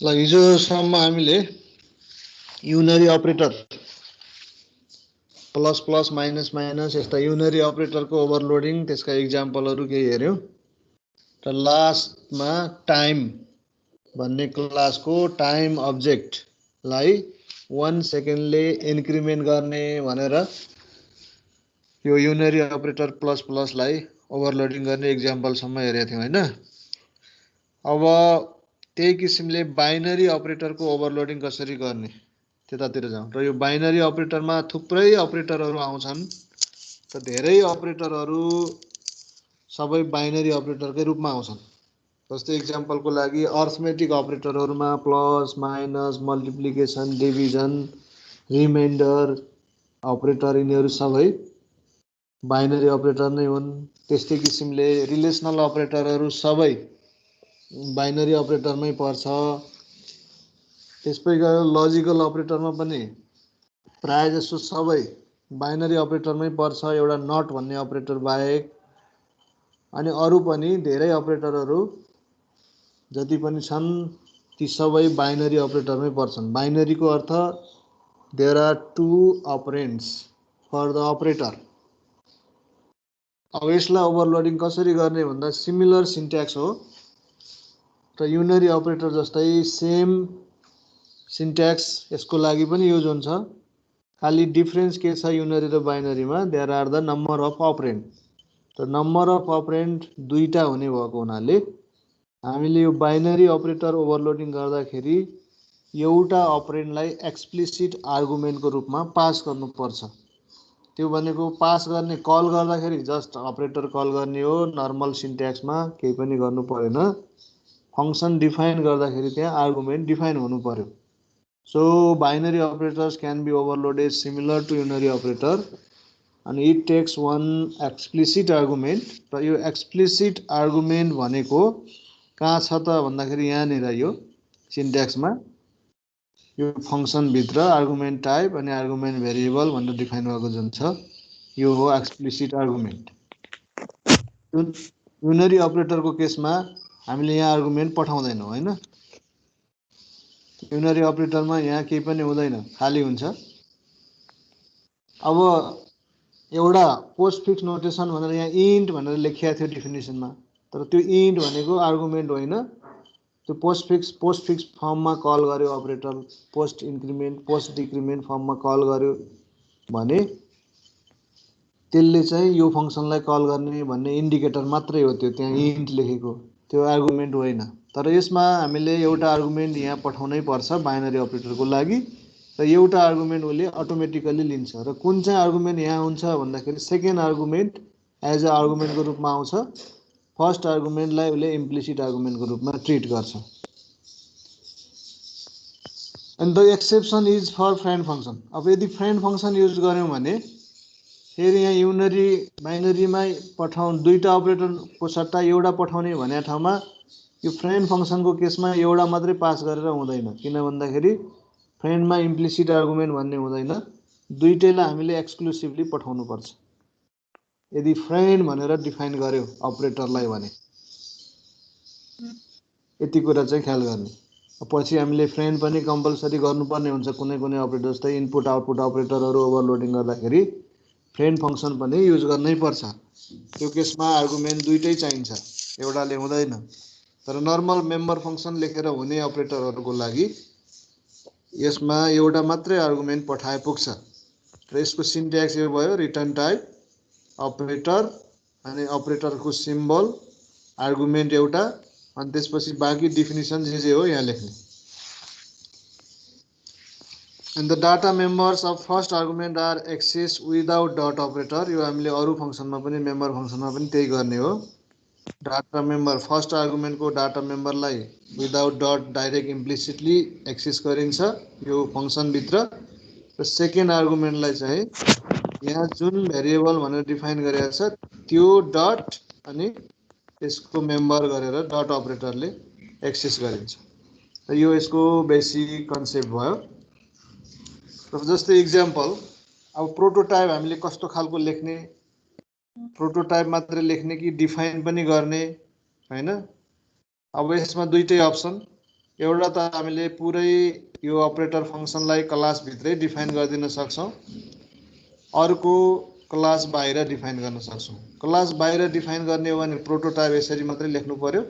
ल हिजोसम्म हामीले unary operator plus plus minus minus यस्ता युनरी अपरेटरको ओभरलोडिङ त्यसका इक्जाम्पलहरू केही हेऱ्यौँ र लास्टमा टाइम भन्ने क्लासको टाइम अब्जेक्टलाई 1 सेकेन्डले इन्क्रिमेन्ट गर्ने भनेर यो युनरी अपरेटर प्लस प्लसलाई ओभरलोडिङ गर्ने इक्जाम्पलसम्म हेरेका थियौँ होइन। अब त्यही किसिमले बाइनरी अपरेटरको ओभरलोडिङ कसरी गर्ने त्यतातिर जाउँ र यो बाइनरी अपरेटरमा थुप्रै अपरेटरहरू आउँछन् त धेरै अपरेटरहरू सबै बाइनरी अपरेटरकै रूपमा आउँछन्। जस्तै इक्जाम्पलको लागि अर्थमेटिक अपरेटरहरूमा plus minus multiplication division remainder operator यिनीहरू सबै बाइनरी अपरेटर नै हुन्। त्यस्तै किसिमले रिलेसनल अपरेटरहरू सबै बाइनरी अपरेटरमै पर्छ। त्यसै गरी लजिकल अपरेटरमा पनि प्राय जसो सबै बाइनरी अपरेटरमै पर्छ एउटा नट भन्ने अपरेटर बाहेक। अनि अरू पनि धेरै अपरेटरहरू जति पनि छन् ती सबै बाइनरी अपरेटरमै पर्छन्। बाइनरीको अर्थ there are 2 operands for the operator. अब यसलाई ओभरलोडिङ कसरी गर्ने भन्दा सिमिलर सिन्ट्याक्स हो र युनरी अपरेटर जस्तै सेम सिन्ट्याक्स यसको लागि पनि युज हुन्छ। खाली डिफरेन्स के छ युनरी र बाइनरीमा, there are the number of operand. त नम्बर अफ अपरेन्ड दुईटा हुने भएको हुनाले हामीले यो बाइनरी अपरेटर ओभरलोडिङ गर्दाखेरि एउटा अपरेन्डलाई एक्सप्लिसिट आर्गुमेन्टको रूपमा पास गर्नुपर्छ। त्यो भनेको पास गर्ने कल गर्दाखेरि जस्ट अपरेटर कल गर्ने हो, नर्मल सिन्ट्याक्समा केही पनि गर्नु परेन। फङ्सन डिफाइन गर्दाखेरि त्यहाँ आर्गुमेन्ट डिफाइन हुनु पर्यो। So binary operators can be overloaded similar to unary operator and it takes one explicit argument। र यो एक्सप्लिसिट आर्गुमेन्ट भनेको कहाँ छ त भन्दाखेरि यहाँनिर यो सिन्ट्याक्समा यो फङ्सनभित्र आर्गुमेन्ट टाइप अनि आर्गुमेन्ट भेरिएबल भनेर डिफाइन भएको जुन छ यो हो एक्सप्लिसिट आर्गुमेन्ट। युनरी अपरेटरको केसमा हामीले यहाँ आर्गुमेन्ट पठाउँदैनौँ होइन। युनरी अपरेटरमा यहाँ केही पनि हुँदैन, खाली हुन्छ। अब एउटा पोस्ट फिक्स नोटेसन भनेर यहाँ इन्ट भनेर लेखिएको थियो डिफिनेसनमा, तर त्यो इन्ट भनेको आर्गुमेन्ट होइन। त्यो पोस्ट फिक्स फर्ममा कल गर्यो अपरेटर, पोस्ट इन्क्रिमेन्ट पोस्ट डिक्रिमेन्ट फर्ममा कल गर्यो भने त्यसले चाहिँ यो फङ्सनलाई कल गर्ने भन्ने इन्डिकेटर मात्रै हो। त्यो त्यहाँ इन्ट लेखेको त्यो आर्गुमेन्ट होइन। तर यसमा हामीले एउटा आर्गुमेन्ट यहाँ पठाउनै पर्छ बाइनरी अपरेटरको लागि र एउटा आर्गुमेन्ट उसले अटोमेटिकली लिन्छ। र कुन चाहिँ आर्गुमेन्ट यहाँ हुन्छ भन्दाखेरि सेकेन्ड आर्गुमेन्ट एज अ आर्गुमेन्टको रूपमा आउँछ। फर्स्ट आर्गुमेन्टलाई उसले इम्प्लिसिट आर्गुमेन्टको रूपमा ट्रिट गर्छ। And the exception is for friend function. अब यदि फ्रेन्ड फङ्सन युज गऱ्यौँ भने फेरि यहाँ युनरी बाइनरीमै दुईवटा अपरेटरको सट्टा एउटा पठाउने भन्ने ठाउँमा यो फ्रेन्ड फङ्सनको केसमा एउटा मात्रै पास गरेर हुँदैन। किन भन्दाखेरि फ्रेन्डमा इम्प्लिसिट आर्गुमेन्ट भन्ने हुँदैन, दुईटैलाई हामीले एक्सक्लुसिभली पठाउनु पर्छ यदि फ्रेन्ड भनेर डिफाइन गर्यो अपरेटरलाई भने। यति कुरा चाहिँ ख्याल गर्ने। पछि हामीले फ्रेन्ड पनि कम्पलसरी गर्नुपर्ने हुन्छ कुनै कुनै अपरेटर, जस्तै इनपुट आउटपुट अपरेटरहरू ओभरलोडिङ गर्दाखेरि फ्रेन्ड फङ्सन पनि युज गर्नै पर्छ। त्यो केसमा आर्गुमेन्ट दुईटै चाहिन्छ, एउटाले हुँदैन। तर नर्मल मेम्बर फङ्सन लेखेर हुने अपरेटरहरूको लागि यसमा एउटा मात्रै आर्गुमेन्ट पठाए पुग्छ। र यसको सिन्ट्याक्स यो भयो रिटर्न टाइप अपरेटर अनि अपरेटरको सिम्बल आर्गुमेन्ट एउटा अनि त्यसपछि बाँकी डिफिनिसन जे हो यहाँ लेख्ने। And the data members of first argument are access without dot operator. यो हामीले अरू फङ्सनमा पनि मेम्बर फङ्सनमा पनि त्यही गर्ने हो। डाटा मेम्बर फर्स्ट आर्गुमेन्टको डाटा मेम्बरलाई without dot direct implicitly access गरिन्छ यो फङ्सनभित्र। र सेकेन्ड आर्गुमेन्टलाई चाहिँ यहाँ जुन भेरिएबल भनेर डिफाइन गरेको छ त्यो डट अनि यसको मेम्बर गरेर डट अपरेटरले एक्सेस गरिन्छ। र यो यसको बेसिक कन्सेप्ट भयो। र जस्तै इक्जाम्पल अब प्रोटोटाइप हामीले कस्तो खालको लेख्ने, प्रोटोटाइप मात्रै लेख्ने कि डिफाइन पनि गर्ने होइन। अब यसमा दुईटै अप्सन, एउटा त हामीले पुरै यो अपरेटर फंक्सनलाई क्लास भित्रै डिफाइन गरिदिन सक्छौं, अर्को क्लास बाहिर डिफाइन गर्न सक्छौं। क्लास बाहिर डिफाइन गर्ने हो भने प्रोटोटाइप यसरी मात्रै लेख्नु पर्यो,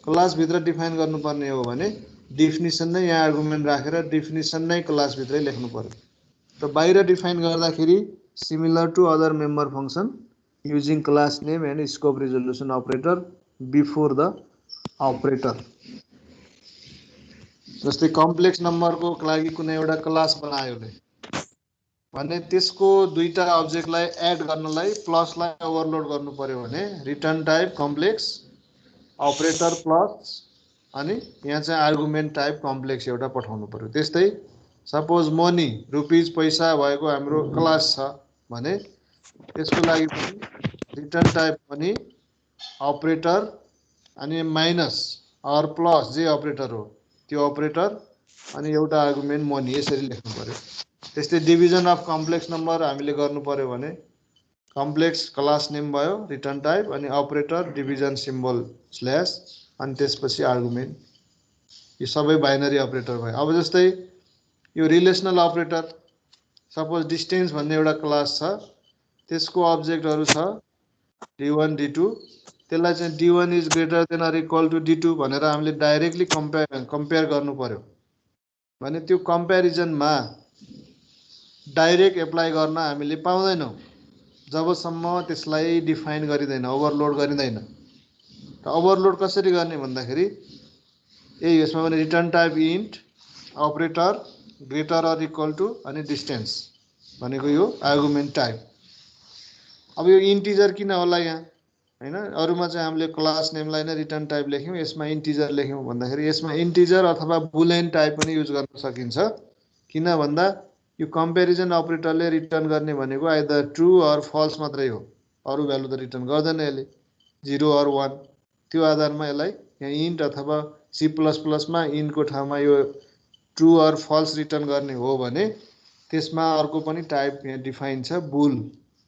क्लास भित्र डिफाइन गर्नुपर्ने हो भने डेफिनिसन नै यहाँ आर्गुमेन्ट राखेर डेफिनिसन नै क्लास भित्रै लेख्नु पर्यो। र बाहिर डिफाइन गर्दाखेरि similar to other member function using class name and scope resolution operator before the operator. जस्तै कम्प्लेक्स नम्बरको लागि कुनै एउटा क्लास बनायो भने त्यसको दुईटा अब्जेक्टलाई एड गर्नलाई प्लसलाई ओभरलोड गर्नु पर्यो भने return type complex operator plus अनि यहाँ चाहिँ आर्गुमेन्ट टाइप कम्प्लेक्स एउटा पठाउनु पर्यो। त्यस्तै सपोज मनी रुपीज पैसा भएको हाम्रो क्लास छ भने त्यसको लागि पनि रिटर्न टाइप मनी अपरेटर अनि माइनस अर प्लस जे अपरेटर हो त्यो अपरेटर अनि एउटा आर्गुमेन्ट मनी यसरी लेख्नु पर्यो। त्यस्तै डिभिजन अफ कम्प्लेक्स नम्बर हामीले गर्नु पर्यो भने कम्प्लेक्स क्लास नेम भयो रिटर्न टाइप अनि अपरेटर डिभिजन सिम्बल स्ल्यास अनि त्यसपछि आर्गुमेन्ट, यो सबै बाइनरी अपरेटर भयो। अब जस्तै यो रिलेसनल अपरेटर सपोज डिस्टेन्स भन्ने एउटा क्लास छ, त्यसको अब्जेक्टहरु छ d1 d2, त्यसलाई चाहिँ d1 is greater than or equal to d2 भनेर हामीले डाइरेक्टली कम्पेयर गर्नु पर्यो भने त्यो कम्प्यारिजनमा डाइरेक्ट एप्लाई गर्न हामीले पाउँदैनौं जबसम्म त्यसलाई डिफाइन गरिदैन, ओभरलोड गरिदैन। र ओभरलोड कसरी गर्ने भन्दाखेरि यही यसमा पनि return type int operator greater or equal to अनि डिस्टेन्स भनेको यो आर्गुमेन्ट टाइप। अब यो इन्टिजर किन होला यहाँ हैन, अरुमा चाहिँ हामीले क्लास नेमलाई नै रिटर्न टाइप लेख्यौं, यसमा इन्टिजर लेख्यौं भन्दाखेरि यसमा इन्टिजर अथवा बुलियन टाइप पनि युज गर्न सकिन्छ। किन भन्दा यो कम्प्यारिजन अपरेटरले रिटर्न गर्ने भनेको आइदर ट्रु अर फल्स मात्रै हो, अरु भ्यालु त रिटर्न गर्दैन यसले 0 अर 1। त्यो आधारमा यसलाई यहाँ इन्ट अथवा C++ मा इन्टको ठाउँमा यो ट्रु अर फल्स रिटर्न गर्ने हो भने त्यसमा अर्को पनि टाइप यहाँ डिफाइन छ बुल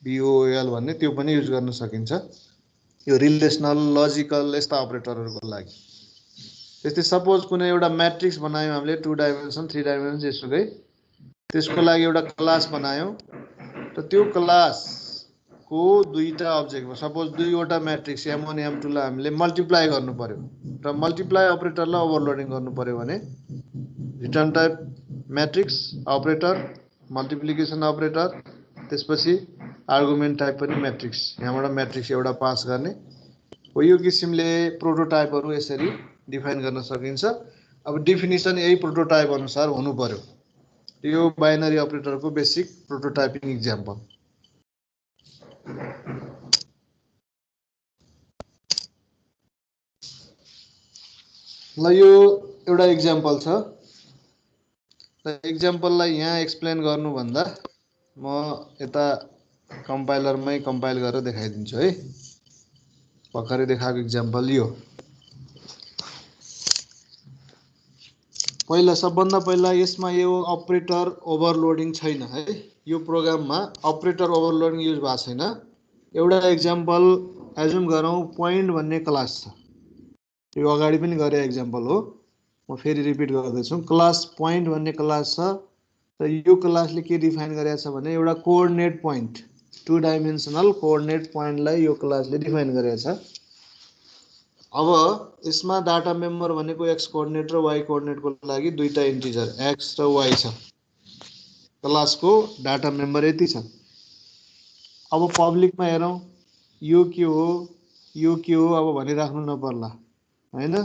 BOL भन्ने, त्यो पनि युज गर्न सकिन्छ यो रिलेसनल लजिकल यस्ता अपरेटरहरुको लागि। त्यस्तै सपोज कुनै एउटा म्याट्रिक्स बनायौं हामीले 2 डाइमेन्सन 3 डाइमेन्सन जेसुकै, त्यसको लागि एउटा क्लास बनायौं र त्यो क्लासको दुईटा अब्जेक्ट सपोज दुईवटा म्याट्रिक्स M1 M2 लाई हामीले मल्टिप्लाई गर्नु पर्यो र मल्टिप्लाई अपरेटरलाई ओभरलोडिङ गर्नु पर्यो भने return type matrix operator multiplication operator त्यसपछि आर्गुमेन्ट टाइप पनि म्याट्रिक्स, यहाँबाट म्याट्रिक्स एउटा पास गर्ने हो। यो किसिमले प्रोटोटाइपहरु यसरी डिफाइन गर्न सकिन्छ। अब डेफिनिसन यही प्रोटोटाइप अनुसार हुनु पर्यो। यो बाइनरी अपरेटरको बेसिक प्रोटोटाइपिङ एक्जाम्पल। ल यो एउटा एक्जाम्पल छ, एक्जाम्पललाई यहाँ एक्सप्लेन गर्नु भन्दा म यता कम्पाइलरमै कम्पाइल गरेर देखाइदिन्छु है। भर्खरै देखाएको एक्जाम्पल यो। पहिला सबभन्दा पहिला यसमा यो अपरेटर ओभरलोडिङ छैन है, यो प्रोग्राममा अपरेटर ओभरलोडिङ युज भएको छैन। एउटा एक्जाम्पल एज्युम गरौँ पोइन्ट भन्ने क्लास छ, यो अगाडि पनि गरे एक्जाम्पल हो, म फेरि रिपिट गर्दैछु। क्लास पोइन्ट भन्ने क्लास छ र यो क्लासले के डिफाइन गरेको छ भने एउटा कोअर्डिनेट पोइन्ट 2 डाइमेन्सनल कोअर्डिनेट पोइन्टलाई यो क्लासले डिफाइन गरेको छ। अब यसमा डाटा मेम्बर भनेको x कोअर्डिनेट र y कोअर्डिनेटको लागि दुईटा इन्टिजर x र y छ। क्लासको डाटा मेम्बर यति छ। अब पब्लिकमा हेरौं यो के हो यो के हो अब भनिराख्नु नपर्ला हैन,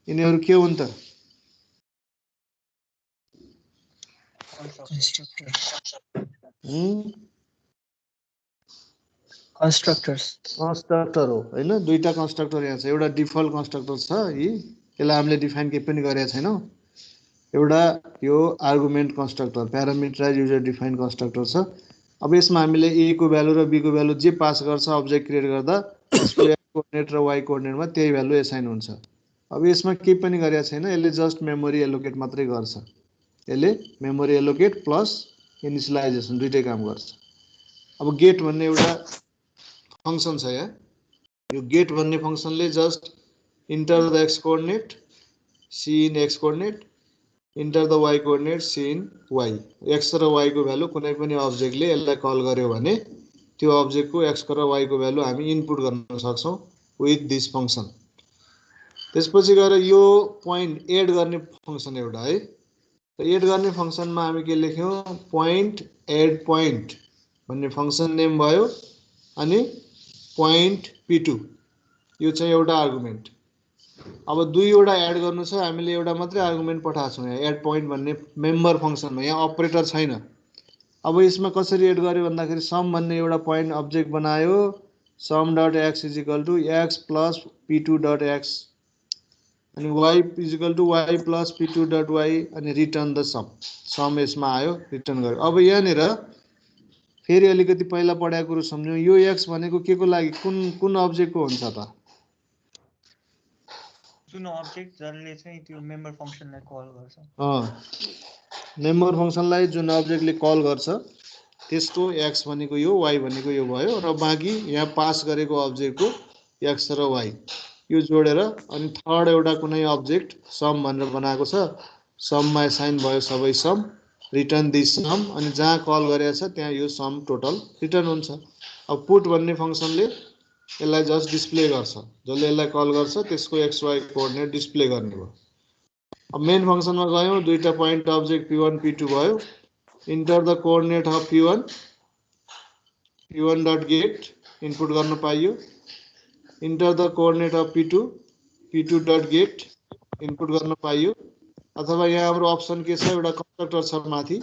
यिनीहरु के हुन् त कन्स्ट्रक्टर हो हैन। दुईटा कन्स्ट्रक्टर यहाँ छ, एउटा डिफल्ट कन्स्ट्रक्टर छ यसलाई हामीले डिफाइन के पनि गरेका छैनौं, एउटा यो argument constructor parameterize user define constructor छ। अब यसमा हामीले a को भ्यालु र b को भ्यालु जे पास गर्छ अब्जेक्ट क्रिएट गर्दा यसको x कोअर्डिनेट र y कोअर्डिनेटमा त्यही भ्यालु एसाइन हुन्छ। अब यसमा के पनि गरेका छैन, यसले जस्ट मेमोरी एलोकेट मात्रै गर्छ, यसले मेमोरी एलोकेट प्लस इनिशियलाइजेसन दुईटै काम गर्छ। अब गेट भन्ने एउटा फंक्सन छ यहाँ, यो गेट भन्ने फंक्सनले just enter the x coordinate C in x coordinate, enter the y coordinate C in y. x र y को भ्यालु कुनै पनि अब्जेक्टले यसलाई कल गर्यो भने त्यो अब्जेक्टको x र y को भ्यालु हामी इनपुट गर्न सक्छौं विथ दिस फंक्सन। त्यसपछि गएर यो पोइन्ट एड गर्ने फंक्सन एउटा है। एड गर्ने फंक्सनमा हामी के लेख्यौं, पोइन्ट एड पोइन्ट भन्ने फंक्सन नेम भयो अनि पोइन्ट p2 यो चाहिँ एउटा आर्गुमेन्ट। अब दुईवटा एड गर्नु छ, हामीले एउटा मात्रै आर्गुमेन्ट पठाएको छौं यहाँ एड पोइन्ट भन्ने मेम्बर फंक्सनमा, यहाँ अपरेटर छैन। अब यसमा कसरी एड गर्यो भन्दाखेरि सम भन्ने एउटा पोइन्ट अब्जेक्ट बनायो, sum dot x is equal to x plus p2 dot x अनि y is equal to y plus p2 dot y अनि रिटर्न द सम। सम यसमा आयो, रिटर्न गर्यो। अब यहाँनिर फेरि अलिकति पहिला पढाएको कुरो सम्झौं, यो x भनेको के को लागि कुन अब्जेक्टको हुन्छ त? जुन अब्जेक्ट जसले चाहिँ त्यो मेम्बर फंक्सनलाई कल गर्छ। मेम्बर फंक्सनलाई जुन अब्जेक्टले कल गर्छ त्यसको x भनेको यो, y भनेको यो भयो र बाँकी यहाँ पास गरेको अब्जेक्टको x र y यो जोडेर अनि थर्ड एउटा कुनै अब्जेक्ट सम भनेर बनाएको छ, सममा असाइन भयो सबै सम, रिटर्न दिस सम अनि जहाँ कल गरेको छ त्यहाँ यो सम टोटल रिटर्न हुन्छ। अब पुट भन्ने फंक्सनले यसलाई जस्ट डिस्प्ले गर्छ, जसले यसलाई कल गर्छ त्यसको xy कोअर्डिनेट डिस्प्ले गर्ने भयो। अब मेन फंक्सनमा गयौं, दुईटा पोइन्ट अब्जेक्ट p1 p2 भयो, enter the coordinate of p1 dot get input गर्न पाइयो, enter the coordinate of p2 dot get input गर्न पाइयो। अथवा यहाँ हाम्रो अप्सन के छ, एउटा कन्स्ट्रक्टर छ माथि,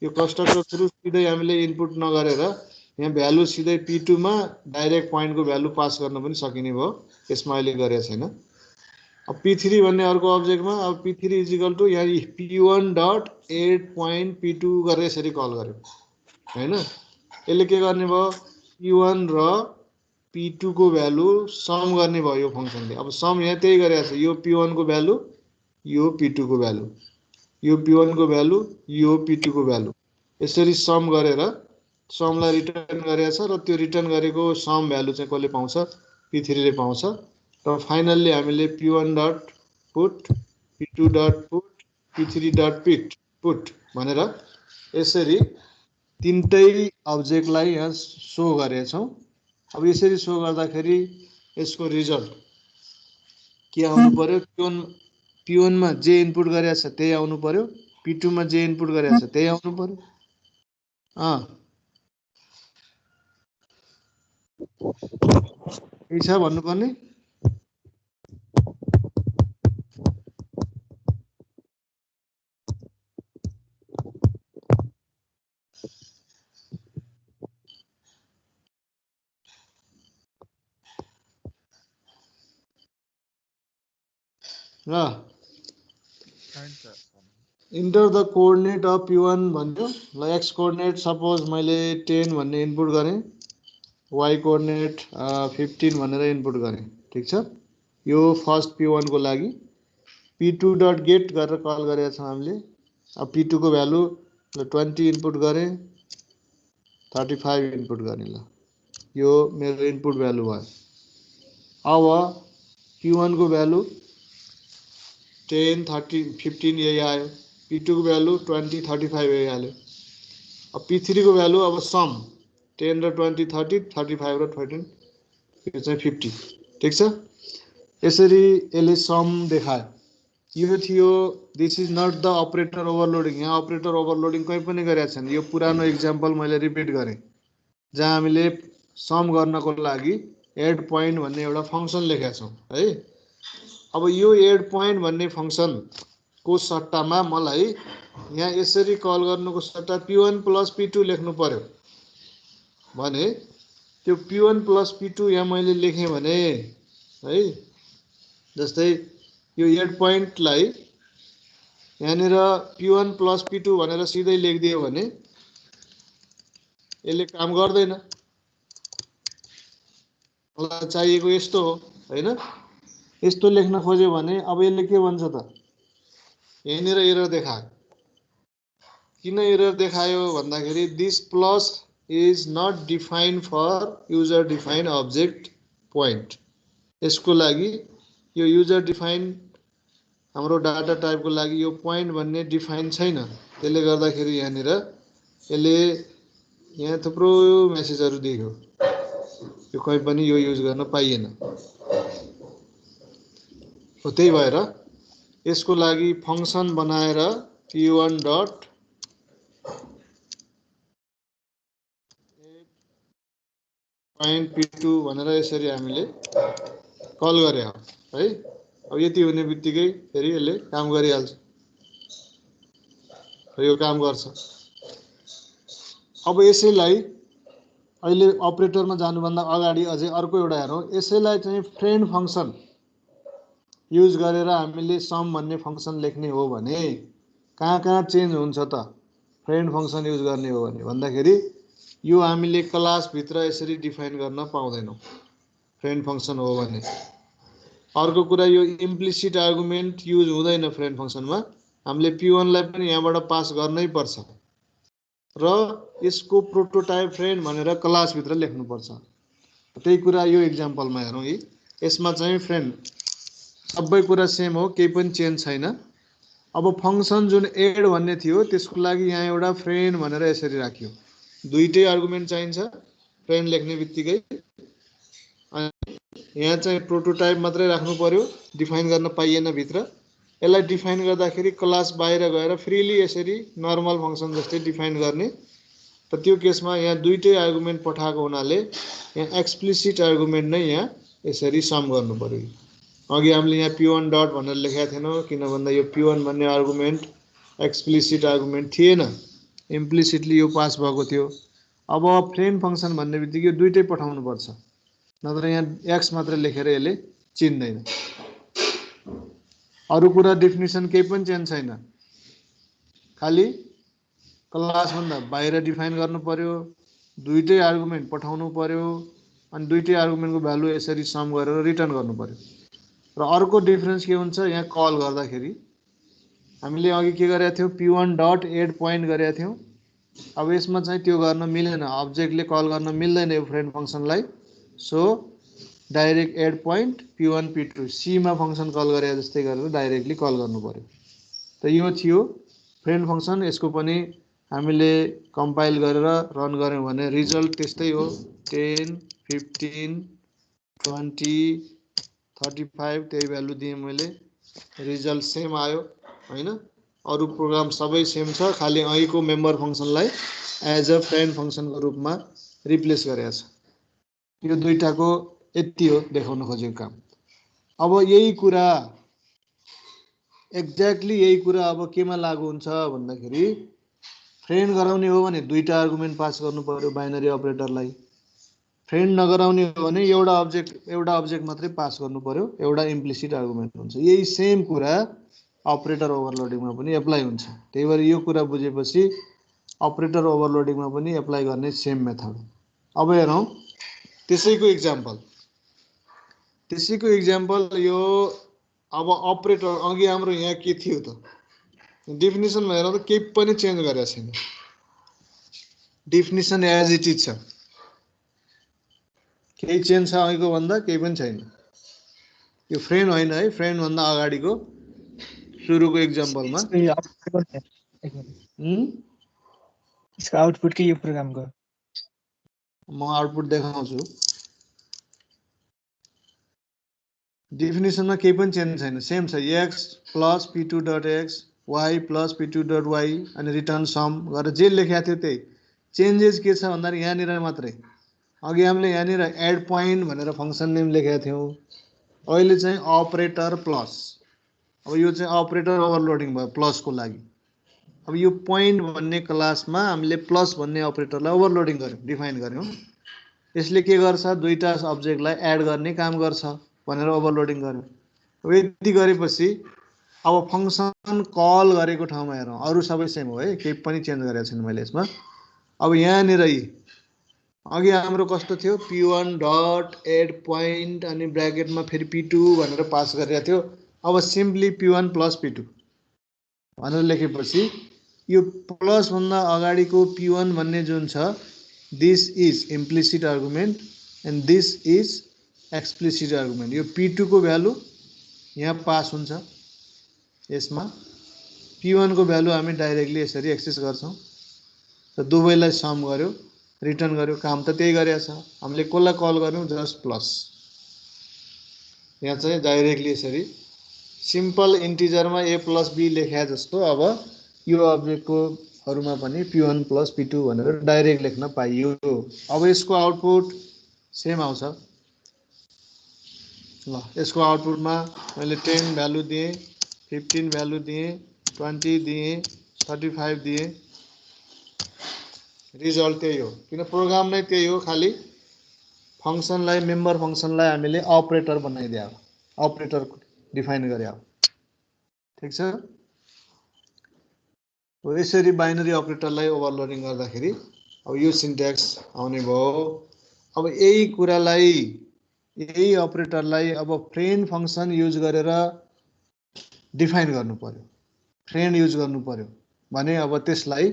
यो कन्स्ट्रक्टर थ्रु सिधै हामीले इनपुट नगरेर यहाँ भ्यालु सिधै p2 मा डाइरेक्ट पोइन्टको भ्यालु पास गर्न पनि सकिने भयो, यसमा अहिले गरेको छैन। अब p3 भन्ने अर्को अब्जेक्टमा अब p3 इज इक्वल टु यहाँ p1 dot add point p2 गरेर यसरी कल गर्यो हैन। यसले के गर्ने भयो, p1 र p2 को भ्यालु सम गर्ने भयो यो फंक्सनले। अब सम यहाँ त्यही गरेको छ, यो p1 को भ्यालु, यो p2 को भ्यालु, यो p1 को भ्यालु, यो p2 को भ्यालु, यसरी सम गरेर समलाई रिटर्न गरेको छ र त्यो रिटर्न गरेको सम भ्यालु चाहिँ कसले पाउँछ, p3 ले पाउँछ। र फाइनल्ली हामीले p1 dot put, p2 dot put, p3 dot put भनेर यसरी तीनटै अब्जेक्टलाई यहाँ शो गरेछौं। अब यसरी शो गर्दाखेरि यसको रिजल्ट के आउनु पर्यो, p1 मा जे इनपुट गरेको छ त्यही आउनु पर्यो, p2 मा जे इनपुट गरेको छ त्यही आउनु पर्यो। यही छ भन्नुपर्ने। Enter the coordinate of p1 भन्यो ल, x कोअर्डिनेट सपोज मैले 10 भन्ने इनपुट गरेँ, y कोअर्डिनेट 15 भनेर इनपुट गरेँ, ठीक छ। यो फर्स्ट p1 को लागि p2 डट गेट गरेर कल गरेका छौं हामीले। अब p2 को भ्यालु 20 इनपुट गरेँ, 35 इनपुट गरेँ, ल यो मेरो इनपुट भ्यालु भयो। अब p1 को भ्यालु 10, 30, 15 यही आयो, p2 को भ्यालु 20, 35 यही आयो। अब p3 को भ्यालु अब सम 10 र 20, 30, 35 र 13 यो चाहिँ 50, ठीक छ। यसरी यसले सम देखायो। यो थियो, this is not the operator overloading. यहाँ अपरेटर ओभरलोडिङ कहीँ पनि गरेको छैन। यो पुरानो एक्जाम्पल मैले रिपिट गरेँ जहाँ हामीले सम गर्नको लागि एड पोइन्ट भन्ने एउटा फंक्सन लेखेका छौं है। अब यो एड पोइन्ट भन्ने फंक्सन को सट्टामा मलाई यहाँ यसरी कल गर्नुको सट्टा p1 प्लस p2 लेख्नु पर्यो भने त्यो p1 प्लस p2 यहाँ मैले लेखेँ भने है, जस्तै यो एड पोइन्टलाई यहाँनिर p1 प्लस p2 भनेर सिधै लेखिदियो भने यसले काम गर्दैन। मलाई चाहिएको यस्तो हो हैन, यस्तो लेख्न खोज्यो भने अब यसले के भन्छ त, यहाँनिर एरर देखायो। किन एरर देखायो भन्दाखेरि this plus is not defined for user defined object point. यसको लागि यो युजर डिफाइन्ड हाम्रो डाटा टाइपको लागि यो पोइन्ट भन्ने डिफाइन छैन, त्यसले गर्दाखेरि यहाँनिर यसले यहाँ थुप्रो मेसेजहरू दियो, यो कहीँ पनि यो युज गर्न पाइएन। हो त्यही भएर यसको लागि फङ्सन बनाएर p1 डट पोइन्ट p2 भनेर यसरी हामीले कल गरे हो है। अब यति हुने बित्तिकै फेरि यसले काम गरिहाल्छ, यो काम गर्छ। अब यसैलाई अहिले अपरेटरमा जानुभन्दा अगाडि अझै अर्को एउटा हेरौँ। यसैलाई चाहिँ फ्रेन्ड फङ्सन युज गरेर हामीले सम भन्ने फङ्सन लेख्ने हो भने कहाँ कहाँ चेन्ज हुन्छ त फ्रेन्ड फङ्सन युज गर्ने हो भने भन्दाखेरि यो हामीले क्लासभित्र यसरी डिफाइन गर्न पाउँदैनौँ फ्रेन्ड फङ्सन हो भने। अर्को कुरा यो इम्प्लिसिट आर्गुमेन्ट युज हुँदैन फ्रेन्ड फङ्सनमा, हामीले p1 लाई पनि यहाँबाट पास गर्नै पर्छ र यसको प्रोटोटाइप फ्रेन्ड भनेर क्लासभित्र लेख्नुपर्छ। त्यही कुरा यो इक्जाम्पलमा हेरौँ। यसमा चाहिँ फ्रेन्ड सबै कुरा सेम हो, केही पनि चेन्ज छैन। अब फङ्सन जुन एड भन्ने थियो त्यसको लागि यहाँ एउटा फ्रेन्ड भनेर यसरी राख्यो, दुईटै आर्गुमेन्ट चाहिन्छ फ्रेन्ड लेख्ने बित्तिकै। यहाँ चाहिँ प्रोटोटाइप मात्रै राख्नु पर्यो, डिफाइन गर्न पाइएन भित्र। यसलाई डिफाइन गर्दाखेरि क्लास बाहिर गएर फ्रीली यसरी नर्मल फङ्सन जस्तै डिफाइन गर्ने। र त्यो केसमा यहाँ दुईटै आर्गुमेन्ट पठाएको हुनाले यहाँ एक्सप्लिसिट आर्गुमेन्ट नै यहाँ यसरी सम गर्नु पर्यो। अघि हामीले यहाँ p1 डट भनेर लेखेका थिएनौँ, किन भन्दा यो p1 भन्ने आर्गुमेन्ट एक्सप्लिसिट आर्गुमेन्ट थिएन, इम्प्लिसिटली यो पास भएको थियो। अब फ्रेन्ड फङ्सन भन्ने बित्तिकै यो दुईटै पठाउनु पर्छ, नत्र यहाँ x मात्र लेखेर यसले चिन्दैन। अरू कुरा डेफिनेसन केही पनि चेन्ज छैन, खालि क्लासभन्दा बाहिर डिफाइन गर्नु पर्यो, दुईटै आर्गुमेन्ट पठाउनु पर्यो, अनि दुईटै आर्गुमेन्टको भ्यालु यसरी सम गरेर रिटर्न गर्नु पर्यो। र अर्को डिफरेन्स के हुन्छ, यहाँ कल गर्दाखेरि हामीले अघि के गरेका थियौँ, p1 डट एड पोइन्ट गरेका थियौँ। अब यसमा चाहिँ त्यो गर्न मिलेन, अब्जेक्टले कल गर्न मिल्दैन यो फ्रेन्ड फङ्सनलाई। So direct add point p1 p2 सीमा फङ्सन कल गरे जस्तै गरेर डाइरेक्टली कल गर्नु पर्यो। त यो थियो फ्रेन्ड फङ्सन। यसको पनि हामीले कम्पाइल गरेर रन गऱ्यौँ भने रिजल्ट त्यस्तै हो, 10 15 20 35 त्यही भ्यालु दिएँ मैले, रिजल्ट सेम आयो होइन। अरू प्रोग्राम सबै सेम छ, खालि अहिलेको मेम्बर फङ्सनलाई एज अ फ्रेन्ड फङ्सनको रूपमा रिप्लेस गरेको छ। यो दुईटाको यति हो देखाउन खोजेको काम। अब यही कुरा एक्ज्याक्टली यही कुरा अब केमा लागु हुन्छ भन्दाखेरि फ्रेन्ड गराउने हो भने दुईटा आर्गुमेन्ट पास गर्नु पर्यो बाइनरी अपरेटरलाई। फ्रेन्ड नगराउने हो भने एउटा अब्जेक्ट मात्रै पास गर्नु पर्यो, एउटा इम्प्लिसिट आर्गुमेन्ट हुन्छ। यही सेम कुरा अपरेटर ओभरलोडिङमा पनि एप्लाई हुन्छ। त्यही भएर यो कुरा बुझेपछि अपरेटर ओभरलोडिङमा पनि एप्लाई गर्ने सेम मेथड। अब हेरौँ त्यसैको इक्जाम्पल यो। अब अपरेटर अघि हाम्रो यहाँ के थियो त, डेफिनेसनमा हेर्दा त केही पनि चेन्ज गरेको छैन, डेफिनेसन एज इट इज छ, केही चेन्ज छ अघिको भन्दा, केही पनि छैन। यो फ्रेन्ड होइन है, फ्रेन्ड भन्दा अगाडिको सुरुको इक्जाम्पलमा इसको आउटपुट के यो प्रोग्रामको म आउटपुट देखाउँछु। डेफिनेसनमा केही पनि चेन्ज छैन, सेम छ, x plus p2 dot x y plus p2 dot y अनि रिटर्न सम गरेर जे लेखेको थियो त्यही। चेन्जेस के छ भन्दाखेरि यहाँनिर मात्रै, अघि हामीले यहाँनिर एड पोइन्ट भनेर फङ्सन नेम लेखेका थियौँ, अहिले चाहिँ अपरेटर प्लस। अब यो चाहिँ अपरेटर ओभरलोडिङ भयो प्लसको लागि। अब यो पोइन्ट भन्ने क्लासमा हामीले प्लस भन्ने अपरेटरलाई ओभरलोडिङ गर्यौँ, डिफाइन गर्यौँ। यसले के गर्छ, दुईटा अब्जेक्टलाई एड गर्ने काम गर्छ भनेर ओभरलोडिङ गर्यौँ। अब यति गरेपछि अब फङ्सन कल गरेको ठाउँमा हेरौँ, अरू सबै सेम हो है, केही पनि चेन्ज गरेको छैन मैले यसमा। अब यहाँनिर अघि हाम्रो कस्तो थियो, p1 डट एड पोइन्ट अनि ब्राकेटमा फेरि p2 भनेर पास गरेको थियो। अब सिम्पली p1 प्लस p2 भनेर लेखेपछि यो प्लसभन्दा अगाडिको p1 भन्ने जुन छ, this is implicit argument and this is explicit argument. यो p2 को भ्यालु यहाँ पास हुन्छ यसमा P1 को भ्यालु हामी डाइरेक्टली यसरी एक्सेस गर्छौं र दुवैलाई सम गर्यो रिटर्न गर्यो काम त त्यही गरेछ हामीले कसलाई कल गर्यौं जस्ट प्लस यहाँ चाहिँ डाइरेक्टली यसरी सिम्पल इन्टिजरमा a + b लेख्या जस्तो अब यो अब्जेक्टको हरूमा पनि P1 + P2 भनेर डाइरेक्ट लेख्न पाइयो अब यसको आउटपुट सेम आउँछ ल यसको आउटपुटमा मैले 10 भ्यालु दिए 15 भ्यालु दिए 20 दिए 35 दिए रिजल्ट त्यही हो किन प्रोग्राम नै त्यही हो खाली फंक्सनलाई मेम्बर फंक्सनलाई हामीले अपरेटर बनाइदिया अपरेटर डिफाइन गर्या ठीक छ हो यसरी बाइनरी अपरेटरलाई ओभरलोडिङ गर्दाखेरि अब यो सिन्ट्याक्स आउने भयो अब यही कुरालाई यही अपरेटरलाई अब फ्रेन्ड फंक्सन युज गरेर डिफाइन गर्नु पर्यो फ्रेन्ड युज गर्नु पर्यो भने अब त्यसलाई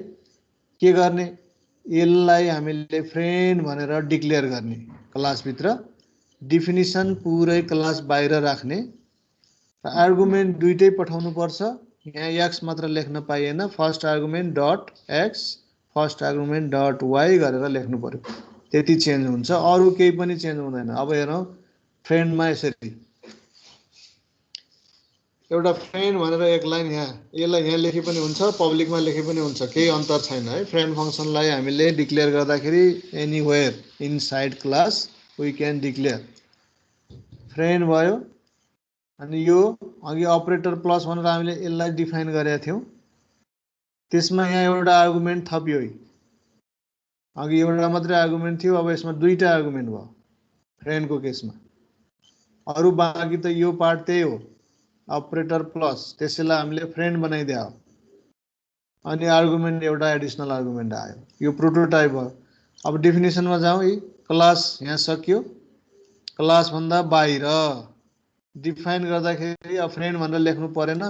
के गर्ने यसलाई हामीले फ्रेन्ड भनेर डिक्लेयर गर्ने क्लास भित्र डेफिनिसन पुरै क्लास बाहिर राख्ने आर्गुमेन्ट दुईटै पठाउनु पर्छ यहाँ x मात्र लेख्न पाइएन first argument dot x first argument dot y गरेर लेख्नु पर्यो त्यति चेन्ज हुन्छ अरु केही पनि चेन्ज हुँदैन अब हेरौं फ्रेन्डमा यसरी एउटा फ्रेन्ड भनेर एक लाइन यहाँ यसलाई यहाँ लेखे पनि हुन्छ पब्लिकमा लेखे पनि हुन्छ केही अन्तर छैन है फ्रेन्ड फंक्सनलाई हामीले डिक्लेयर गर्दाखेरि anywhere inside class we can declare friend भयो अनि यो अघि अपरेटर प्लस भनेर हामीले यसलाई डिफाइन गरेका थियौं त्यसमा यहाँ एउटा आर्गुमेन्ट थपियो अघि एउटा मात्रै आर्गुमेन्ट थियो अब यसमा दुईटा आर्गुमेन्ट भयो फ्रेन्डको केसमा अरु बाँकी त यो पार्ट त्यही हो अपरेटर प्लस त्यसैलाई हामीले फ्रेन्ड बनाइदिया अनि आर्गुमेन्ट एउटा एडिसनल आर्गुमेन्ट आयो यो प्रोटोटाइप हो अब डेफिनेसनमा जाउँ यी क्लास यहाँ सकियो क्लास भन्दा बाहिर डिफाइन गर्दाखेरि अब फ्रेन्ड भनेर लेख्नु परेन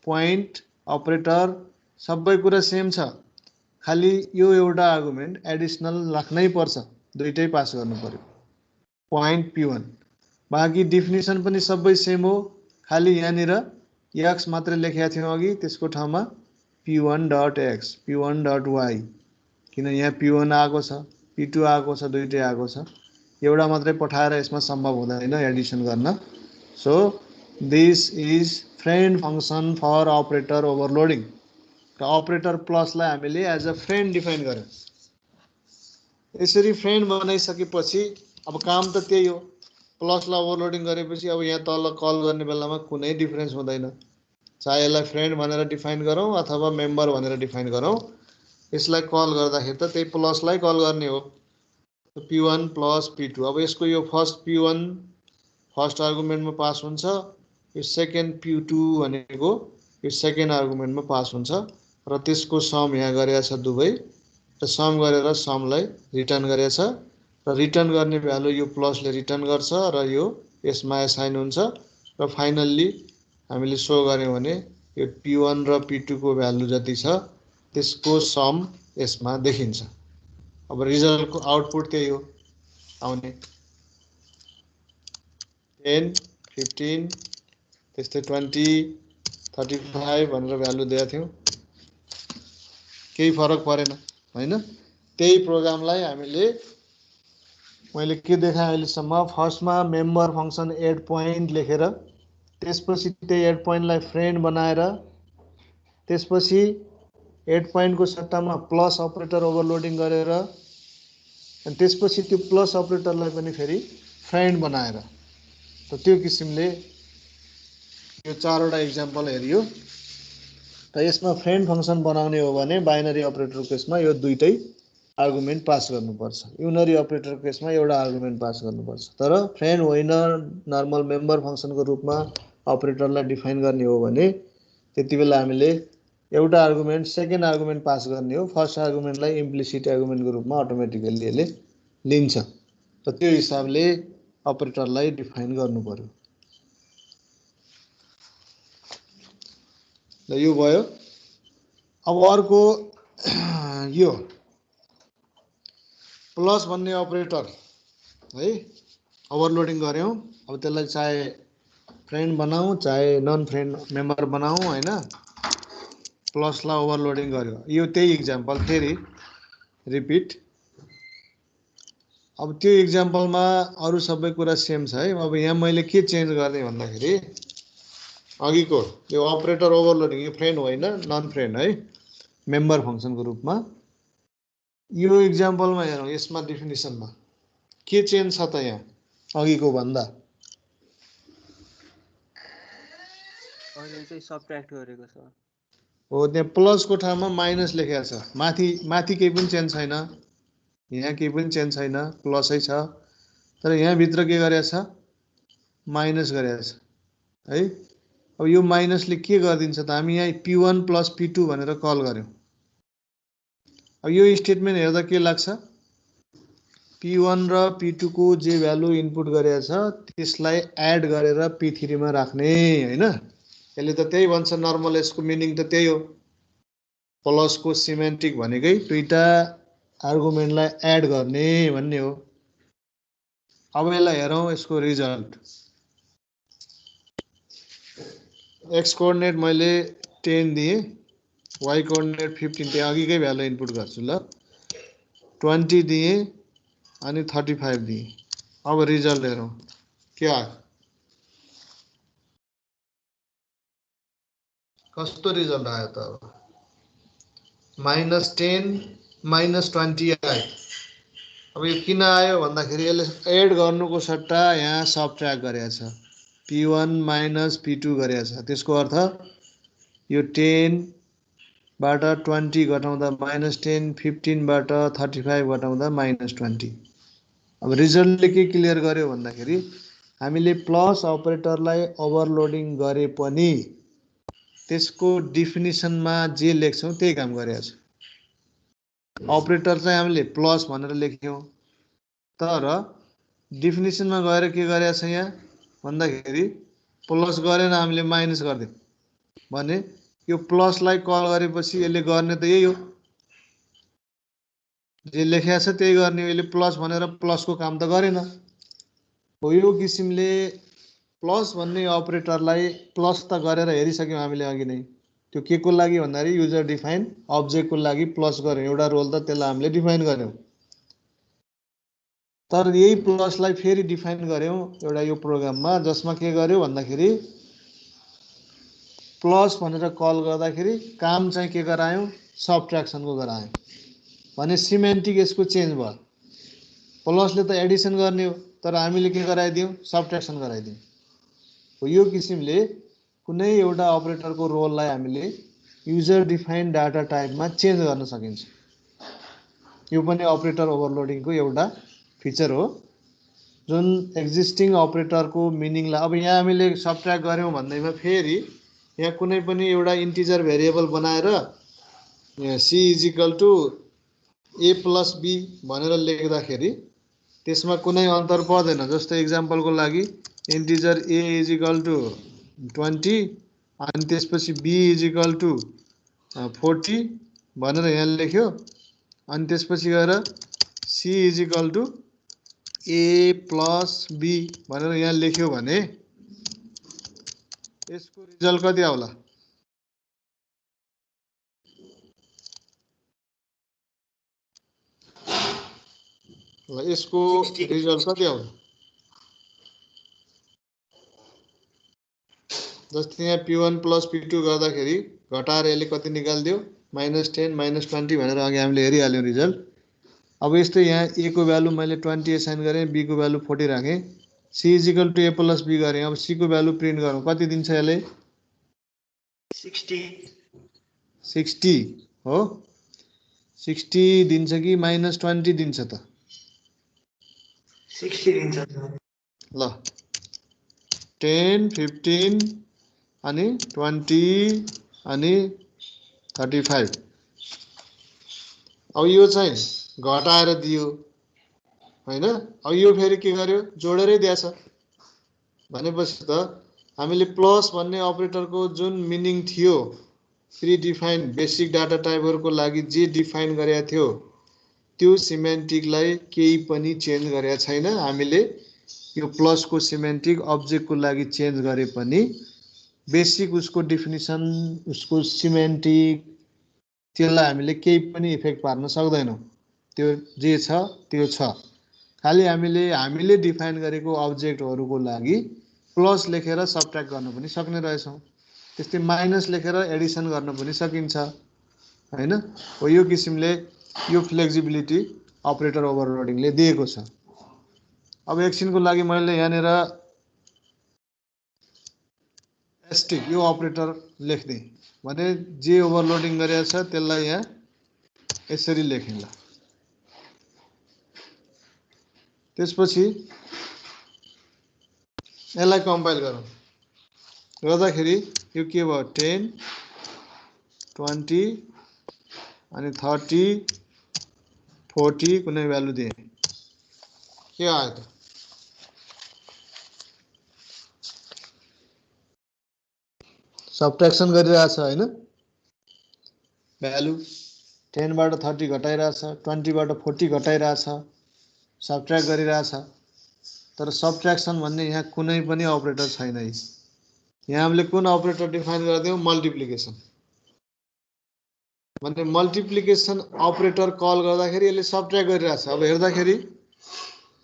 पोइन्ट अपरेटर सबै कुरा सेम छ खाली यो एउटा आर्गुमेन्ट एडिसनल राख्नै पर्छ दुईटै पास गर्नु पर्यो पोइन्ट P1 बाँकी डेफिनेसन पनि सबै सेम हो खाली यहाँनिर x मात्र लेखेका थियौं अघि त्यसको ठाउँमा P1.x P1.y किन यहाँ P1 आएको छ P2 आएको छ दुईटै आएको छ एउटा मात्रै पठाएर यसमा सम्भव हुँदैन एडिसन गर्न so this is friend function for operator overloading र अपरेटर प्लसलाई हामीले एज अ फ्रेन्ड डिफाइन गर्यौं यसरी फ्रेन्ड बनाइसकेपछि अब काम त त्यही हो प्लसलाई ओभरलोडिङ गरेपछि अब यहाँ तल कल गर्ने बेलामा कुनै डिफरेन्स हुँदैन चाहे यसलाई फ्रेन्ड भनेर डिफाइन गरौँ अथवा मेम्बर भनेर डिफाइन गरौँ यसलाई कल गर्दाखेरि त त्यही प्लसलाई कल गर्ने हो P1 + P2 अब यसको यो फर्स्ट P1 फर्स्ट आर्गुमेन्टमा पास हुन्छ यो सेकेन्ड P2 भनेको यो सेकेन्ड आर्गुमेन्टमा पास हुन्छ र त्यसको सम यहाँ गरेको छ दुवै र सम गरेर समलाई रिटर्न गरेको छ र रिटर्न गर्ने भ्यालु यो प्लसले रिटर्न गर्छ र यो यसमा असाइन हुन्छ र फाइनल्ली हामीले शो गर्यौं भने यो P1 र P2 को भ्यालु जति छ त्यसको सम यसमा देखिन्छ अब रिजल्टको आउटपुट त्यही हो आउने 10 15 त्यस्तै 20 35 भनेर भ्यालु दिएको थियौं केही फरक परेन हैन त्यही प्रोग्रामलाई हामीले मैले के देखाएँ अहिलेसम्म फर्स्टमा मेम्बर फंक्सन एड पोइन्ट लेखेर त्यसपछि त्यही एड पोइन्टलाई फ्रेन्ड बनाएर त्यसपछि एड पोइन्टको सट्टामा प्लस अपरेटर ओभरलोडिङ गरेर अनि त्यसपछि त्यो प्लस अपरेटरलाई पनि फेरि फ्रेन्ड बनाएर त त्यो किसिमले यो चारवटा एक्जाम्पल हेरियो त यसमा फ्रेन्ड फंक्सन बनाउने हो भने बाइनरी अपरेटरको केसमा यो दुईटै आर्गुमेन्ट पास गर्नुपर्छ युनरी अपरेटरको केसमा एउटा आर्गुमेन्ट पास गर्नुपर्छ तर फ्रेन्ड होइन नर्मल मेम्बर फंक्सनको रूपमा अपरेटरलाई डिफाइन गर्ने हो भने त्यतिबेला हामीले एउटा आर्गुमेन्ट सेकेन्ड आर्गुमेन्ट पास गर्ने हो फर्स्ट आर्गुमेन्टलाई इम्प्लिसिट आर्गुमेन्टको रूपमा अटोमेटिकली यसले लिन्छ र त्यो हिसाबले अपरेटरलाई डिफाइन गर्नु पर्यो ल यो भयो अब अर्को यो प्लस भन्ने अपरेटर है ओभरलोडिङ गर्यौं अब त्यसलाई चाहे फ्रेन्ड बनाऊ चाहे नन फ्रेन्ड मेम्बर बनाऊ हैन, प्लसलाई ओभरलोडिङ गर्यो। यो त्यही इक्जाम्पल फेरि रिपिट। अब त्यो इक्जाम्पलमा अरू सबै कुरा सेम छ है। अब यहाँ मैले के चेन्ज गर्ने भन्दाखेरि अघिको यो अपरेटर ओभरलोडिङ, यो फ्रेन्ड होइन नन फ्रेन्ड है, मेम्बर फङ्सनको रूपमा। यो इक्जाम्पलमा हेरौँ, यसमा डेफिनेसनमा के चेन्ज छ त यहाँ अघिको भन्दा? अहिले चाहिँ सबट्र्याक्ट गरेको छ। हो, त्यहाँ प्लसको ठाउँमा माइनस लेखेको छ। माथि केही पनि चेन्ज छैन, यहाँ केही पनि चेन्ज छैन, प्लसै छ। तर यहाँभित्र के गरेको छ? माइनस गरेको छ है। अब यो माइनसले के गरिदिन्छ त? हामी यहाँ P1 प्लस P2 भनेर कल गऱ्यौँ। अब यो स्टेटमेन्ट हेर्दा के लाग्छ? P1 र P2 को जे भ्यालु इनपुट गरेको छ त्यसलाई एड गरेर P3 मा राख्ने हैन। यसले त त्यही भन्छ, नर्मल यसको मिनिङ त त्यही हो। प्लसको सिमेन्टिक भनेकै दुईटा आर्गुमेन्टलाई एड गर्ने भन्ने हो। अब यसलाई हेरौँ, यसको रिजल्ट। एक्स कोअर्डिनेट मैले 10 दिएँ, वाई कोअर्डिनेट 15, त्यहाँ अघिकै भ्यालु इनपुट गर्छु ल। 20 दिएँ अनि 35 दिएँ। अब रिजल्ट हेरौँ के आयो, कस्तो रिजल्ट आयो त? अब -10 -20 आयो। अब यो किन आयो भन्दाखेरि यसले एड गर्नुको सट्टा यहाँ सबट्र्याक्ट गरेको छ, P1 माइनस P2 गरेको छ। त्यसको अर्थ यो 10 बाट 20 घटाउँदा -10, 15 बाट 35 घटाउँदा -20। अब रिजल्टले के क्लियर गर्यो भन्दाखेरि हामीले प्लस अपरेटरलाई ओभरलोडिङ गरे पनि त्यसको डेफिनिसनमा जे लेख्छौँ त्यही काम गरेको छ। अपरेटर चाहिँ हामीले प्लस भनेर लेख्यौँ, तर डेफिनिसनमा गएर के गरेको छ यहाँ भन्दाखेरि प्लस गरेन, हामीले माइनस गरिदियौँ भने यो प्लसलाई कल गरेपछि यसले गर्ने त यही हो, जे लेखेको छ त्यही गर्ने हो। यसले प्लस भनेर प्लसको काम त गरेन हो। यो किसिमले प्लस भन्ने अपरेटरलाई प्लस त गरेर हेरिसक्यौँ हामीले अघि नै। त्यो के को लागि भन्दाखेरि युजर डिफाइन अब्जेक्टको लागि प्लस गऱ्यौँ, एउटा रोल त त्यसलाई हामीले डिफाइन गऱ्यौँ। तर यही प्लसलाई फेरि डिफाइन गऱ्यौँ एउटा यो प्रोग्राममा, जसमा के गर्यो भन्दाखेरि प्लस भनेर कल गर्दाखेरि काम चाहिँ के गरायौँ? सबट्र्याक्सनको गरायौँ भने सिमेन्टिक यसको चेन्ज भयो। प्लसले त एडिसन गर्ने हो, तर हामीले के गराइदियौँ? सबट्र्याक्सन गराइदियौँ। हो, यो किसिमले कुनै एउटा अपरेटरको रोललाई हामीले युजर डिफाइन्ड डाटा टाइपमा चेन्ज गर्न सकिन्छ। यो पनि अपरेटर ओभरलोडिङको एउटा फिचर हो, जुन एक्जिस्टिङ अपरेटरको मिनिङलाई। अब यहाँ हामीले सबट्र्याक्ट गऱ्यौँ भन्दैमा फेरि यहाँ कुनै पनि एउटा इन्टिजर भेरिएबल बनाएर C = A + B भनेर लेख्दाखेरि त्यसमा कुनै अन्तर पर्दैन। जस्तो इक्जाम्पलको लागि इन्टिजर A = 20 अनि त्यसपछि B = 40 भनेर यहाँ लेख्यो, अनि त्यसपछि गएर C = A + B भनेर यहाँ लेख्यो भने यसको रिजल्ट कति आउला? ल, यसको रिजल्ट कति आउँछ? जस्तै यहाँ P1 + P2 गर्दाखेरि घटाएर यसले कति निकालिदियो? -10 -20 भनेर अघि हामीले हेरिहाल्यौँ रिजल्ट। अब यस्तै यहाँ A को भ्यालु मैले 20 एसाइन गरेँ, B को भ्यालु 40 राखेँ, C = A + B गरेँ। अब C को भ्यालु प्रिन्ट गरौँ, कति दिन्छ यसले? 60 हो। 60 दिन्छ कि -20 दिन्छ त? 60 दिन्छ। ल, 10, 15 अनि 20 अनि 35। अब यो चाहिँ घटाएर दियो हैन। अब यो फेरि के गर्यो? जोडेरै दिएछ भनेपछि त हामीले प्लस भन्ने अपरेटरको जुन मिनिङ थियो, प्री डिफाइन्ड बेसिक डाटा टाइपहरूको लागि जे डिफाइन गरेको थियो त्यो सिमेन्टिकलाई केही पनि चेन्ज गरेका छैन। हामीले यो प्लसको सिमेन्टिक अब्जेक्टको लागि चेन्ज गरे पनि बेसिक उसको डिफिनिसन उसको सिमेन्टिक त्यसलाई हामीले केही पनि इफेक्ट पार्न सक्दैनौँ। त्यो जे छ त्यो छ। खालि हामीले डिफाइन गरेको अब्जेक्टहरूको लागि प्लस लेखेर सबट्र्याक्ट गर्न पनि सक्ने रहेछौँ। त्यस्तै माइनस लेखेर एडिसन गर्न पनि सकिन्छ हैन। हो यो किसिमले यो फ्लेक्सिबिलिटी अपरेटर ओभरलोडिङले दिएको छ। अब एकछिनको लागि मैले यहाँनिर एस्टिक यो अपरेटर लेख्दै भने जे ओभरलोडिङ गरेको छ त्यसलाई यहाँ यसरी लेखेँ ल। त्यसपछि यसलाई कम्पाइल गरौँ गर्दाखेरि यो के भयो 10 20 अनि 30 40 कुनै भ्यालु दिए के आयो त सबट्र्याक्सन गरिरहेछ हैन। भ्यालु 10 बाट 30 घटाइरहेछ 20 बाट 40 घटाइरहेछ सबट्र्याक्ट गरिरहेछ। तर सबट्र्याक्सन भन्ने यहाँ कुनै पनि अपरेटर छैन। यहाँ हामीले कुन अपरेटर डिफाइन गर्दियौं मल्टिप्लिकेसन भने मल्टिप्लिकेसन अपरेटर कल गर्दाखेरि यसले सबट्र्याक्ट गरिरहेछ। अब हेर्दाखेरि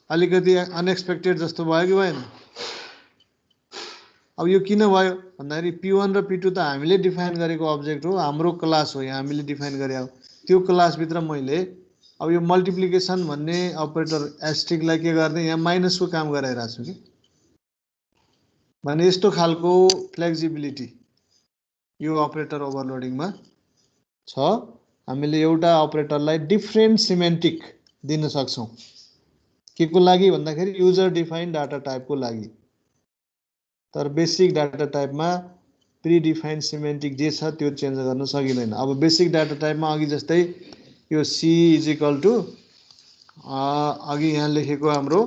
अलिकति अनएक्सपेक्टेड जस्तो भयो कि भएन। अब यो किन भयो भन्दाखेरि P1 र P2 त हामीले डिफाइन गरेको अब्जेक्ट हो हाम्रो क्लास हो यहाँ हामीले डिफाइन गरे हो त्यो क्लास भित्र मैले अब यो मल्टिप्लिकेसन भन्ने अपरेटर एस्टिकलाई के गर्दै यहाँ माइनसको काम गराइरहेको छु कि भने यस्तो खालको फ्लेक्सिबिलिटी यो अपरेटर ओभरलोडिङमा छ। हामीले एउटा अपरेटरलाई डिफरेन्ट सिमेन्टिक दिन सक्छौं के को लागि भन्दाखेरि युजर डिफाइन डाटा टाइपको लागि। तर बेसिक डाटा टाइपमा प्री डिफाइन सिमेन्टिक जे छ त्यो चेन्ज गर्न सकिँदैन। अब बेसिक डाटा टाइपमा अघि जस्तै यो C इजिकल टु अघि यहाँ लेखेको हाम्रो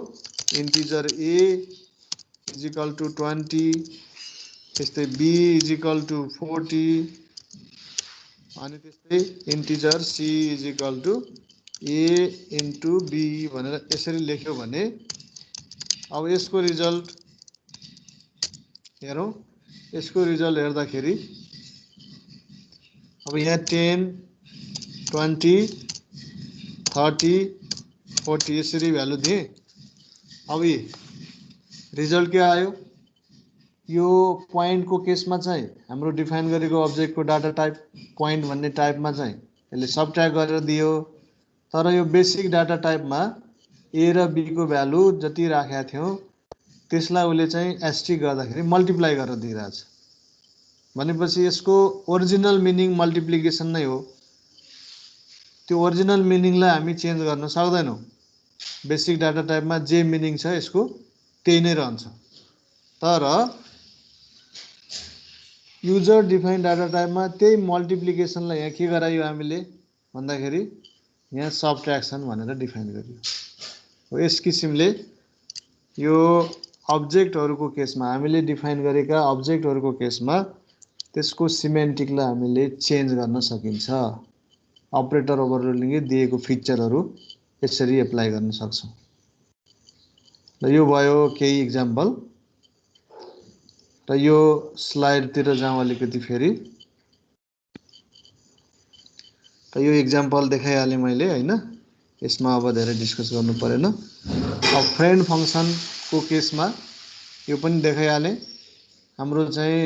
इन्टिजर A इजिकल टु 20 त्यस्तै B इजिकल टु 40 अनि त्यस्तै integer C is equal to A into B भनेर यसरी लेख्यो भने अब यसको रिजल्ट हेरौं। यसको रिजल्ट हेर्दाखेरि अब यहाँ 10 20 30 40 यसरी भ्यालु दिए। अब ये रिजल्ट के आयो यो पोइन्ट को केसमा चाहिँ हाम्रो डिफाइन गरेको अब्जेक्टको डाटा टाइप पोइन्ट भन्ने टाइपमा चाहिँ यसले सबट्र्याक्ट गरेर दियो। तर यो बेसिक डाटा टाइपमा A र B को भ्यालु जति राखेका थियौं त्यसलाई उले चाहिँ एस्टिक गर्दाखेरि मल्टिप्लाई गरेर दिइरहेछ भनेपछि यसको ओरिजिनल मिनिङ मल्टिप्लिकेसन नै हो। त्यो ओरिजिनल मिनिङलाई हामी चेन्ज गर्न सक्दैनौं। बेसिक डाटा टाइपमा जे मिनिङ छ यसको त्यही नै रहन्छ। तर युजर डिफाइन डाटा टाइपमा त्यही मल्टिप्लिकेसनलाई यहाँ के गरायो हामीले भन्दाखेरि यहाँ सबट्र्याक्सन भनेर डिफाइन गरियो। हो यस किसिमले यो अब्जेक्टहरुको केसमा हामीले डिफाइन गरेका अब्जेक्टहरुको केसमा त्यसको सिमेन्टिकलाई हामीले चेन्ज गर्न सकिन्छ। अपरेटर ओभरलोडिङले दिएको फिचरहरु यसरी एप्लाई गर्न सक्छौं। र यो भयो केही एक्जाम्पल र यो स्लाइड तिर जाउँ अलिकति फेरि। त यो एक्जाम्पल देखाइहाले मैले हैन। यसमा अब धेरै डिस्कस गर्नु परेन। अब फ्रेन्ड फंक्सन को केसमा यो पनि देखाइहाले। हाम्रो चाहिँ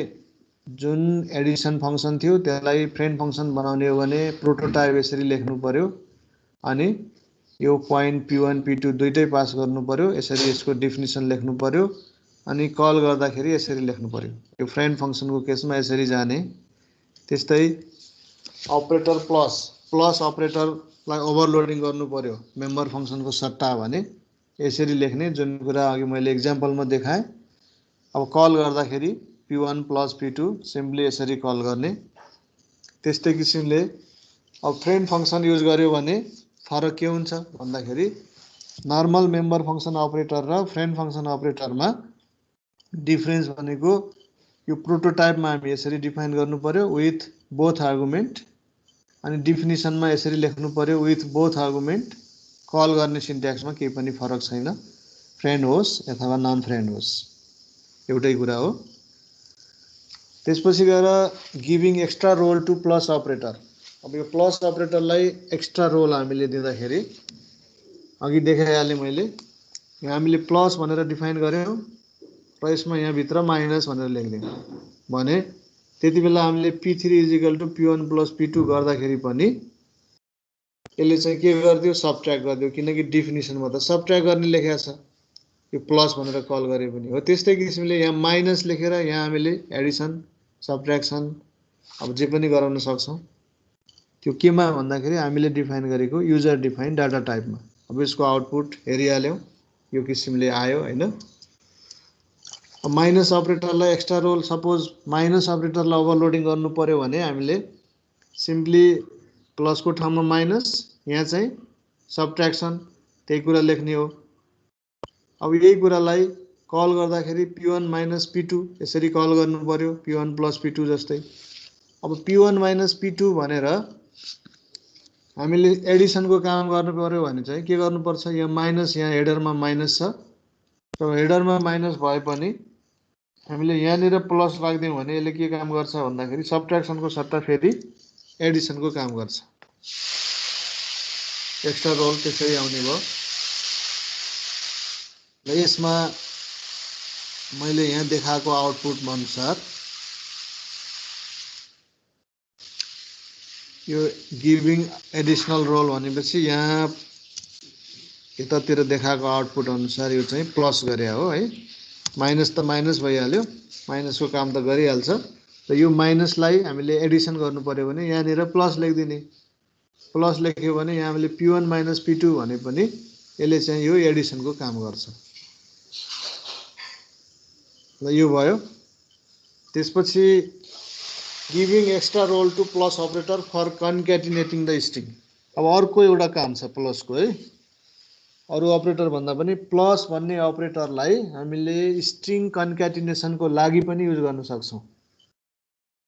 जुन एडिसन फंक्सन थियो त्यसलाई फ्रेन्ड फंक्सन बनाउने हो भने प्रोटोटाइप यसरी लेख्नु पर्यो अनि यो पोइन्ट P1 P2 दुईटै पास गर्नु पर्यो। यसरी यसको डेफिनिसन लेख्नु पर्यो अनि कल गर्दाखेरि यसरी लेख्नु पर्यो। यो फ्रेन्ड फंक्सनको केसमा यसरी जाने। त्यस्तै अपरेटर प्लस अपरेटरलाई ओभरलोडिङ गर्नु पर्यो मेम्बर फंक्सनको सट्टा भने यसरी लेख्ने जुन कुरा अघि मैले एक्जाम्पलमा देखाएँ। अब कल गर्दाखेरि P1 प्लस P2 सिम्पली यसरी कल गर्ने। त्यस्तै किसिमले अब फ्रेन्ड फंक्सन युज गर्यो भने फरक के हुन्छ भन्दाखेरि नर्मल मेम्बर फंक्सन अपरेटर र फ्रेन्ड फंक्सन अपरेटरमा डिफरेन्स भनेको यो प्रोटोटाइपमा हामी यसरी डिफाइन गर्नु पर्यो विथ बोथ आर्गुमेन्ट अनि डेफिनिसनमा यसरी लेख्नु पर्यो विथ बोथ आर्गुमेन्ट। कल गर्ने सिन्ट्याक्समा केही पनि फरक छैन। फ्रेन्ड होस् अथवा नन फ्रेन्ड होस्, एउटै कुरा हो। त्यसपछि गएर giving extra role to plus operator. अब यो प्लस अपरेटरलाई एक्स्ट्रा रोल हामीले दिँदाखेरि अघि देखाइहालेँ मैले, यहाँ हामीले प्लस भनेर डिफाइन गऱ्यौँ र यसमा यहाँभित्र माइनस भनेर लेखिदियौँ भने त्यति बेला हामीले P3 equal to P1 plus P2 गर्दाखेरि पनि यसले चाहिँ के गरिदियो, सबट्र्याक्ट गरिदियो, किनकि डिफिनिसनमा त सबट्र्याक्ट गर्ने लेखेको छ, यो प्लस भनेर कल गरे पनि हो। त्यस्तै किसिमले यहाँ माइनस लेखेर यहाँ हामीले एडिसन सबट्र्याक्सन अब जे पनि गराउन सक्छौँ। त्यो केमा भन्दाखेरि हामीले डिफाइन गरेको युजर डिफाइन डाटा टाइपमा। अब यसको आउटपुट हेरिहाल्यौँ, यो किसिमले आयो हैन। अब माइनस अपरेटरलाई एक्स्ट्रा रोल, सपोज माइनस अपरेटरलाई ओभरलोडिङ गर्नु पर्यो भने हामीले सिम्पली प्लसको ठाउँमा माइनस, यहाँ चाहिँ सबट्र्याक्सन, त्यही कुरा लेख्ने हो। अब यही कुरालाई कल गर्दाखेरि P1 माइनस P2 यसरी कल गर्नु पर्यो, P1 प्लस P2 जस्तै। अब P1 माइनस P2 भनेर हामीले एडिसनको काम गर्नु पर्यो भने चाहिँ के गर्नुपर्छ, यहाँ माइनस, यहाँ हेडरमा माइनस छ र हेडरमा माइनस भए पनि हामीले यहाँनिर प्लस राख्दियौँ भने यसले के काम गर्छ भन्दाखेरि सबट्र्याक्सनको सट्टा फेरि एडिसनको काम गर्छ। एक्स्ट्रा रोल त्यसरी आउने भयो। र यसमा मैले यहाँ देखाएको आउटपुट अनुसार यो गिभिङ एडिसनल रोल भनेपछि यहाँ यतातिर देखाएको आउटपुट अनुसार यो चाहिँ प्लस गरे हो है। माइनस त माइनस भइहाल्यो, माइनसको काम त गरिहाल्छ र यो माइनसलाई हामीले एडिसन गर्नु पर्यो भने यहाँनिर प्लस लेखिदिने। प्लस लेख्यो भने यहाँ हामीले P1 माइनस P2 भने पनि यसले चाहिँ यो एडिसनको काम गर्छ। ल यो भयो। त्यसपछि giving extra role to plus operator for concatenating the string. अब अर्को एउटा काम छ प्लसको है, अरू अपरेटर भन्दा पनि प्लस भन्ने अपरेटरलाई हामीले स्ट्रिङ कन्क्याटिनेसनको लागि पनि युज गर्न सक्छौँ।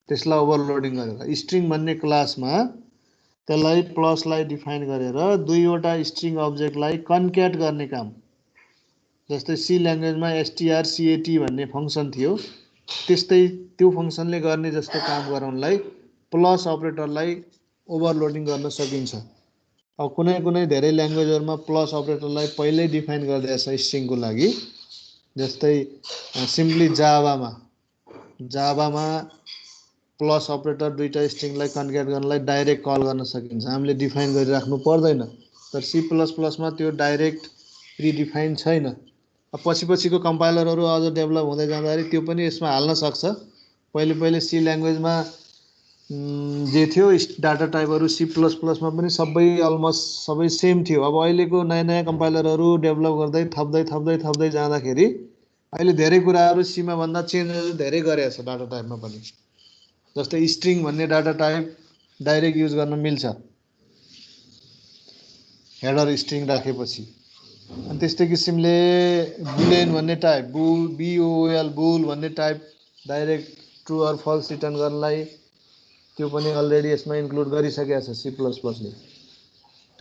त्यसलाई ओभरलोडिङ गरेर स्ट्रिङ भन्ने क्लासमा त्यसलाई प्लसलाई डिफाइन गरेर दुईवटा स्ट्रिङ अब्जेक्टलाई कन्क्याट गर्ने काम, जस्तै सी ल्याङ्ग्वेजमा strcat भन्ने फङ्सन थियो, त्यस्तै त्यो फङ्सनले गर्ने जस्तो काम गराउनलाई प्लस अपरेटरलाई ओभरलोडिङ गर्न सकिन्छ। अब कुनै कुनै धेरै ल्याङ्ग्वेजहरुमा प्लस अपरेटरलाई पहिल्यै डिफाइन गरिदिएको छ स्ट्रिङको लागि, जस्तै सिम्पली जावामा प्लस अपरेटर दुईटा स्ट्रिङलाई कन्क्याट गर्नलाई डाइरेक्ट कल गर्न सकिन्छ, हामीले डिफाइन गरिराख्नु पर्दैन। तर C++ मा त्यो डाइरेक्ट प्रिडिफाइन छैन। अब पछिको कम्पाइलरहरू अझ डेभलप हुँदै जाँदाखेरि त्यो पनि यसमा हाल्न सक्छ। पहिले सी ल्याङ्ग्वेजमा जे थियो डाटा टाइपहरू C++ मा पनि सबै अलमोस्ट सबै सेम थियो। अब अहिलेको नयाँ कम्पाइलरहरू डेभलप गर्दै थप्दै जाँदाखेरि अहिले धेरै कुराहरू सीमा भन्दा चेन्जहरू धेरै गरेको छ डाटा टाइपमा पनि। जस्तै स्ट्रिङ भन्ने डाटा टाइप डाइरेक्ट युज गर्न मिल्छ हेडर स्ट्रिङ राखेपछि। अनि त्यस्तै किसिमले बुलियन भन्ने टाइप बुल भन्ने type direct true or false return गर्नलाई त्यो पनि अलरेडी यसमा इन्क्लुड गरिसकेको छ C++ले,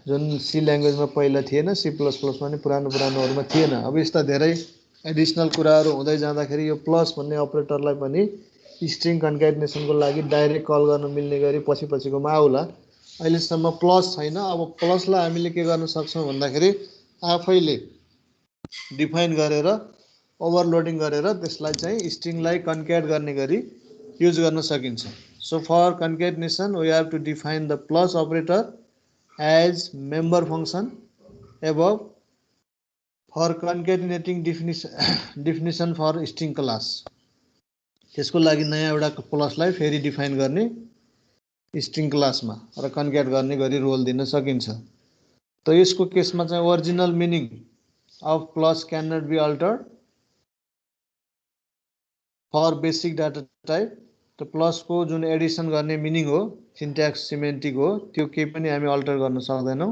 जुन सी ल्याङ्ग्वेजमा पहिला थिएन, C++ मा नि पुरानोहरुमा थिएन। अब यस्ता धेरै एडिसनल कुराहरू हुँदै जाँदाखेरि यो प्लस भन्ने अपरेटरलाई पनि स्ट्रिङ कन्क्याटिनेसनको लागि डाइरेक्ट कल गर्न मिल्ने गरी पछिकोमा आउला। अहिलेसम्म प्लस छैन। अब प्लसलाई हामीले के गर्न सक्छौँ भन्दाखेरि आफैले डिफाइन गरेर ओभरलोडिङ गरेर त्यसलाई चाहिँ स्ट्रिङलाई कन्क्याट गर्ने गरी युज गर्न सकिन्छ। So for concatenation we have to define the plus operator as member function above. For concatenating definition for string class, त्यसको लागि नयाँ एउटा प्लसलाई फेरि डिफाइन गर्ने स्ट्रिङ क्लासमा र कन्क्याट गर्ने गरी रोल दिन सकिन्छ। त यसको केसमा चाहिँ original meaning of plus can not be altered for basic data type. त प्लसको जुन एडिसन गर्ने मिनिङ हो, सिन्ट्याक्स सिमेन्टिक हो, त्यो केही पनि हामी अल्टर गर्न सक्दैनौँ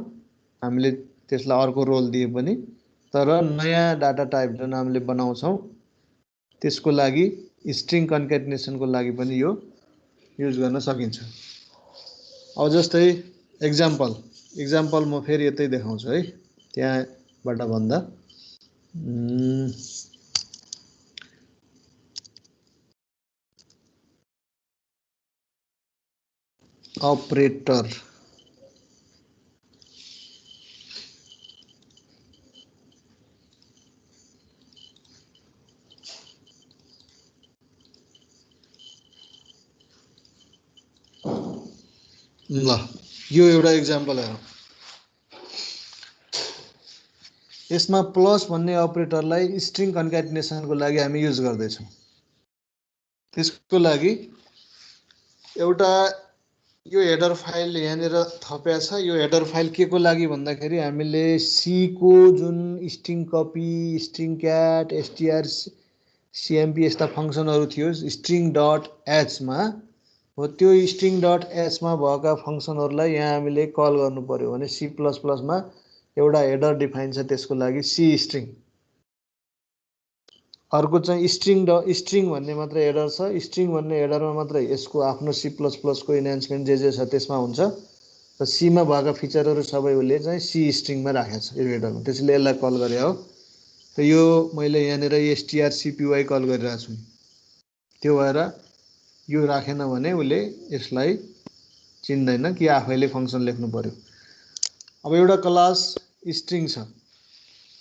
हामीले त्यसलाई अर्को रोल दिए पनि। तर नयाँ डाटा टाइप जुन हामीले बनाउँछौँ त्यसको लागि स्ट्रिङ कन्क्याटिनेसनको लागि पनि यो युज गर्न सकिन्छ। अब जस्तै एक्जाम्पल म फेरि यतै देखाउँछु है, त्यहाँबाट भन्दा operator ल यो एउटा एक्जाम्पल हो यसमा प्लस भन्ने अपरेटरलाई स्ट्रिङ कन्क्याटिनेसनको लागि हामी युज गर्दैछौँ त्यसको लागि एउटा यो हेडर फाइल यहाँनिर थपेको छ यो हेडर फाइल के को लागि भन्दाखेरि हामीले सी को जुन string copy string CAT STR CMP यस्ता फंक्सनहरु थियो स्ट्रिङ डट एच मा हो त्यो स्ट्रिङ डट एच मा भएका फंक्सनहरुलाई यहाँ हामीले कल गर्नु पर्यो भने सी प्लस प्लस मा एउटा हेडर डिफाइन छ त्यसको लागि सी स्ट्रिङ अर्को चाहिँ स्ट्रिङ भन्ने मात्र हेडर छ स्ट्रिङ भन्ने हेडरमा मात्र यसको आफ्नो सी प्लस प्लस को इन्हान्समेन्ट जे छ त्यसमा हुन्छ र सी मा भएका फिचरहरु सबैले चाहिँ सी स्ट्रिङ मा राखेको छ यो हेडरमा त्यसैले यसलाई कल गरे हो र यो मैले यहाँनिर strcpy कल गरिरहेको छु त्यो भएर यो राखेन भने उले यसलाई चिन्दैन कि आफैले फंक्सन लेख्नु पर्यो अब एउटा क्लास स्ट्रिङ छ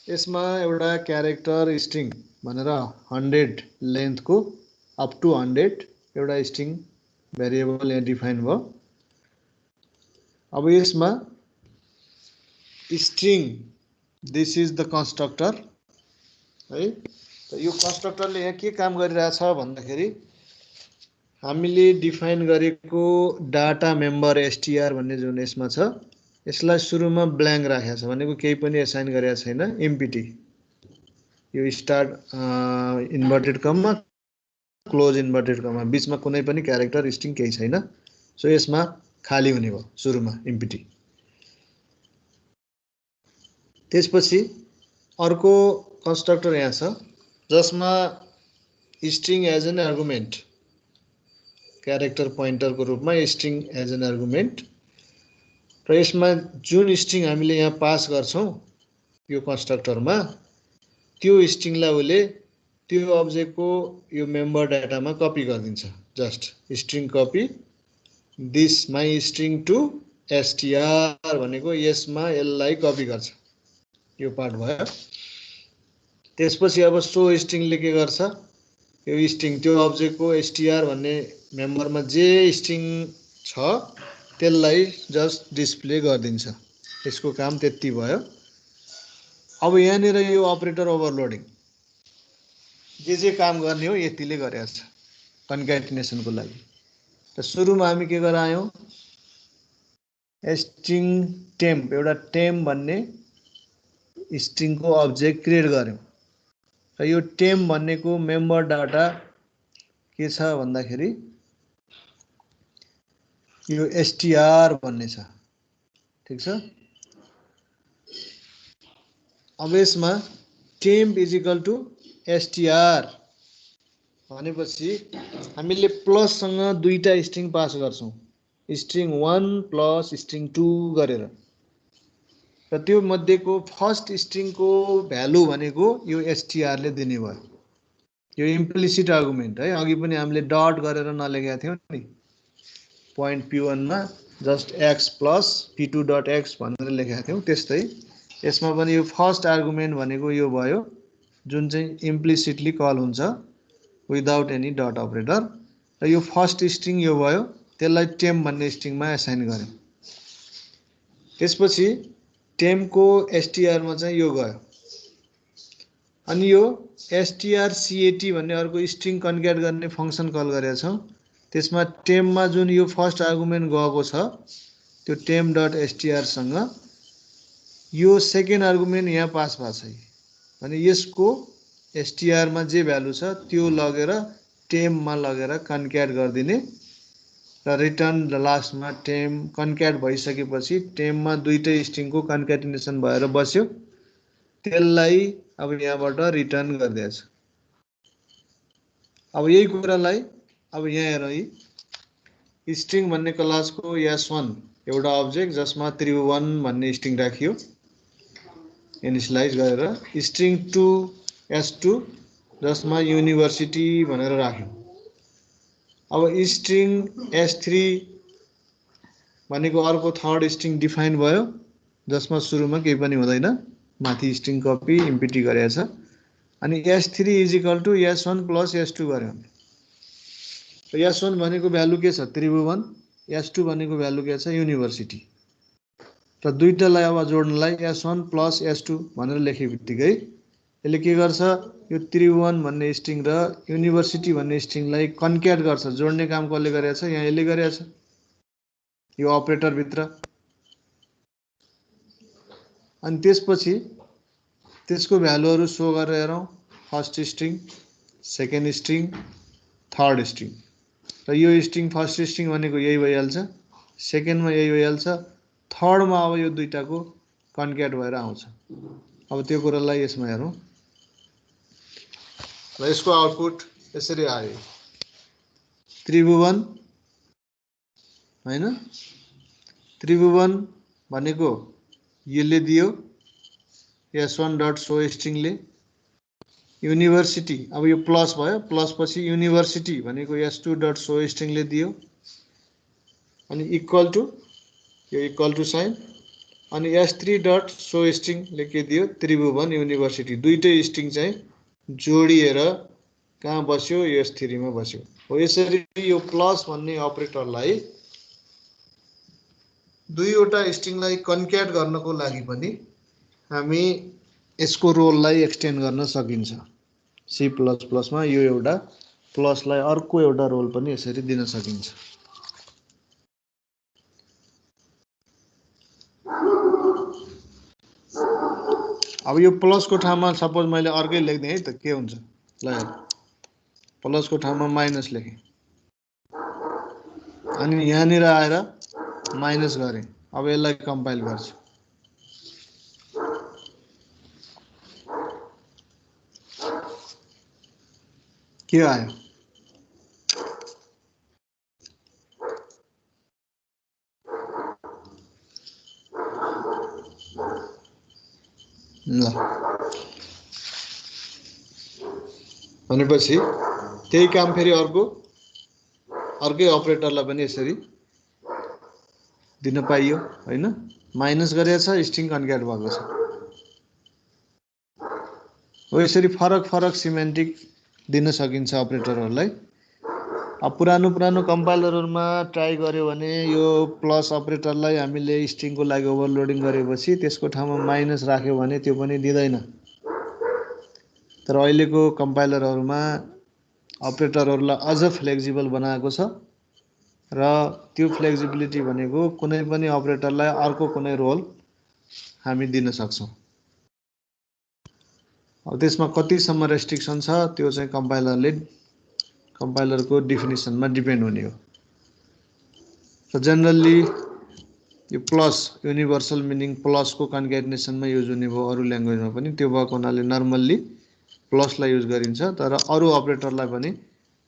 यसमा एउटा क्यारेक्टर स्ट्रिङ भनेर 100 लेन्थ को अप टु 100 एउटा स्ट्रिङ भेरिएबल यहाँ डिफाइन भयो अब यसमा string this is the constructor है त यो कन्स्ट्रक्टरले यहाँ के काम गरिरहेछ भन्दाखेरि हामीले डिफाइन गरेको डाटा मेम्बर str भन्ने जुन यसमा छ यसलाई सुरुमा ब्ल्याङ्क राखेको छ भनेको केही पनि असाइन गरेको छैन एम्प्टी यो स्टार्ट इन्भर्टेड कममा क्लोज इन्भर्टेड कममा बीचमा कुनै पनि क्यारेक्टर स्ट्रिङ केही छैन सो यसमा खाली हुने भयो सुरुमा एम्प्टी त्यसपछि अर्को कन्स्ट्रक्टर यहाँ छ जसमा string as an argument character pointer को रूपमा स्ट्रिङ एज एन आर्गुमेन्ट र यसमा जुन स्ट्रिङ हामीले यहाँ पास गर्छौं यो कन्स्ट्रक्टरमा त्यो स्ट्रिङलाई उले त्यो अब्जेक्ट को यो मेम्बर डाटामा कपी गरिदिन्छ just string copy this my string to str भनेको यसमा यसलाई कपी गर्छ यो पार्ट भयो त्यसपछि अब सो स्ट्रिङले के गर्छ यो स्ट्रिङ त्यो अब्जेक्ट को str भन्ने मेम्बरमा जे स्ट्रिङ छ त्यसलाई जस्ट डिस्प्ले गरिदिन्छ यसको काम त्यति भयो अब यहाँनिर यो अपरेटर ओभरलोडिङ जे काम गर्ने हो यतिले गरेछ कन्क्याटिनेसनको लागि त सुरुमा हामी के गरायौं स्ट्रिङ टेम्प एउटा टेम्प भन्ने स्ट्रिङ को अब्जेक्ट क्रिएट गर्यौं र यो टेम्प भन्नेको मेम्बर डाटा के छ भन्दाखेरि यो str भन्ने छ ठीक छ अब यसमा temp is equal to str भनेपछि हामीले प्लस सँग दुईटा स्ट्रिङ पास गर्छौं स्ट्रिङ 1 प्लस स्ट्रिङ 2 गरेर र त्यो मध्येको फर्स्ट स्ट्रिङ को भ्यालु भनेको यो str ले दिने भयो यो इम्प्लिसिट आर्गुमेन्ट है अघि पनि हामीले डट गरेर नलेखेका थियौ नि पोइन्ट p1 मा just x plus p2 dot x भनेर लेखेका थियौ त्यस्तै यसमा पनि यो फर्स्ट आर्गुमेन्ट भनेको यो भयो जुन चाहिँ इम्प्लिसिटली कल हुन्छ विदाउट एनी डट अपरेटर र यो फर्स्ट स्ट्रिङ यो भयो त्यसलाई टेम्प भन्ने स्ट्रिङमा असाइन गर्यौं त्यसपछि टेम्प को str मा चाहिँ यो गयो अनि यो strcat भन्ने अर्को स्ट्रिङ कन्क्याट गर्ने फंक्सन कल गरेका छौं त्यसमा टेम्प मा जुन यो फर्स्ट आर्गुमेन्ट गएको छ त्यो टेम्प डट str सँग यो सेकेन्ड आर्गुमेन्ट यहाँ पास भएको छ अनि यसको str मा जे भ्यालु छ त्यो लगेर टेम्प मा लगेर कन्क्याट गर्दिने र रिटर्न लास्टमा टेम्प कन्क्याट भइसकेपछि टेम्प मा दुईटै स्ट्रिङ को कन्क्याटिनेसन भएर बस्यो त्यसलाई अब यहाँबाट रिटर्न गर्दैछ अब यही कुरालाई अब यहाँ हेरौं स्ट्रिङ भन्ने क्लास को s1 एउटा अब्जेक्ट जसमा त्रिभुवन भन्ने स्ट्रिङ राखियो इनिशियलाइज गरेर स्ट्रिङ टु S2 जसमा युनिभर्सिटी भनेर राख्यौँ। अब स्ट्रिङ S3 भनेको अर्को थर्ड स्ट्रिङ डिफाइन भयो जसमा सुरुमा केही पनि हुँदैन, माथि स्ट्रिङ कपी इम्पिटी गरेको छ। अनि S3 is equal to S1 plus S2 गर्यो भने S1 भनेको भ्यालु के छ त्रिभुवन, S2 भनेको भ्यालु के छ युनिभर्सिटी। र दुईटालाई अब जोड्नलाई S1 प्लस S2 भनेर लेखे बित्तिकै यसले के गर्छ, यो त्रिभुवन भन्ने स्ट्रिङ र युनिभर्सिटी भन्ने स्ट्रिङलाई कन्क्याट गर्छ। जोड्ने काम कसले गरेछ, यहाँ यसले गरेछ यो अपरेटर भित्र। अनि त्यसपछि त्यसको भ्यालुहरु सो गरेर हेरौँ, first string, second string, third string. र यो स्ट्रिङ फर्स्ट स्ट्रिङ भनेको यही भइहाल्छ, सेकेन्डमा यही भइहाल्छ, थर्डमा अब यो दुईटाको कन्क्याट भएर आउँछ। अब त्यो कुरालाई यसमा हेरौँ र यसको आउटपुट यसरी आयो, त्रिभुवन हैन, त्रिभुवन भनेको यसले दियो S1 डट सो स्ट्रिङले, युनिभर्सिटी अब यो प्लस भयो, प्लस पछि युनिभर्सिटी भनेको S2 डट सो स्ट्रिङले दियो, अनि इक्वल टु यो इक्वल टु साइन, अनि S3 डट सो स्ट्रिङले के दियो त्रिभुवन युनिभर्सिटी। दुईटै स्ट्रिङ चाहिँ जोडिएर कहाँ बस्यो, S3 मा बस्यो। हो यसरी यो प्लस भन्ने अपरेटरलाई दुईवटा स्ट्रिङलाई कन्क्याट गर्नको लागि पनि हामी यसको रोललाई एक्सटेन्ड गर्न सकिन्छ। C++ मा यो एउटा प्लसलाई अर्को एउटा रोल पनि यसरी दिन सकिन्छ। अब यो प्लसको ठाउँमा सपोज मैले अर्कै लेख्दिएँ है त के हुन्छ, ल प्लसको ठाउँमा माइनस लेखेँ, अनि यहाँनिर आएर माइनस गरेँ। अब यसलाई कम्पाइल गर्छु, के आयो, ल भनेपछि त्यही काम फेरि अर्कै अपरेटरलाई पनि यसरी दिन पाइयो हैन। माइनस गरेछ, स्ट्रिङ कन्क्याट भएको छ। हो यसरी फरक फरक सिमेन्टिक दिन सकिन्छ अपरेटरहरूलाई। अब पुरानो कम्पाइलरहरुमा ट्राई गर्यो भने यो प्लस अपरेटरलाई हामीले स्ट्रिङको लागि ओभरलोडिङ गरेपछि त्यसको ठाउँमा माइनस राख्यो भने त्यो पनि दिँदैन। तर अहिलेको कम्पाइलरहरुमा अपरेटरहरुलाई अझ फ्लेक्सिबल बनाएको छ र त्यो फ्लेक्सिबिलिटी भनेको कुनै पनि अपरेटरलाई अर्को कुनै रोल हामी दिन सक्छौं। अब त्यसमा कतिसम्म रेस्ट्रिक्सन छ त्यो चाहिँ कम्पाइलरको डेफिनिसनमा डिपेन्ड हुने हो। So जनरली यो प्लस युनिभर्सल मिनिङ प्लसको कन्क्याटिनेसनमा युज हुने भयो, अरु ल्याङ्ग्वेजमा पनि त्यो भएको हुनाले नर्मल्ली प्लसलाई युज गरिन्छ, तर अरु अपरेटरलाई पनि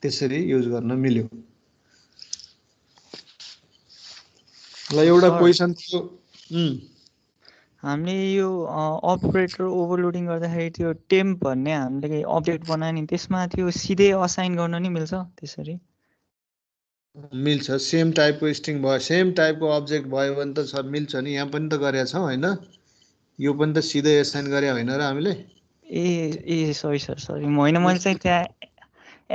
त्यसरी युज गर्न मिल्यो। ल एउटा क्वेशन थियो, हामीले यो अपरेटर ओभरलोडिङ गर्दाखेरि त्यो टेम्प भन्ने हामीले अपडेट बनायो नि त्यसमा त्यो सिधै असाइन गर्न नि मिल्छ त्यसरी? मिल्छ, सेम टाइपको स्ट्रिङ भयो, सेम टाइपको अब्जेक्ट भयो भने त सर मिल्छ नि। यहाँ पनि त गरेका छौं हैन, यो पनि त सिधै असाइन गरे हैन र हामीले। ए सरी सरी मैले चाहिँ त्यहाँ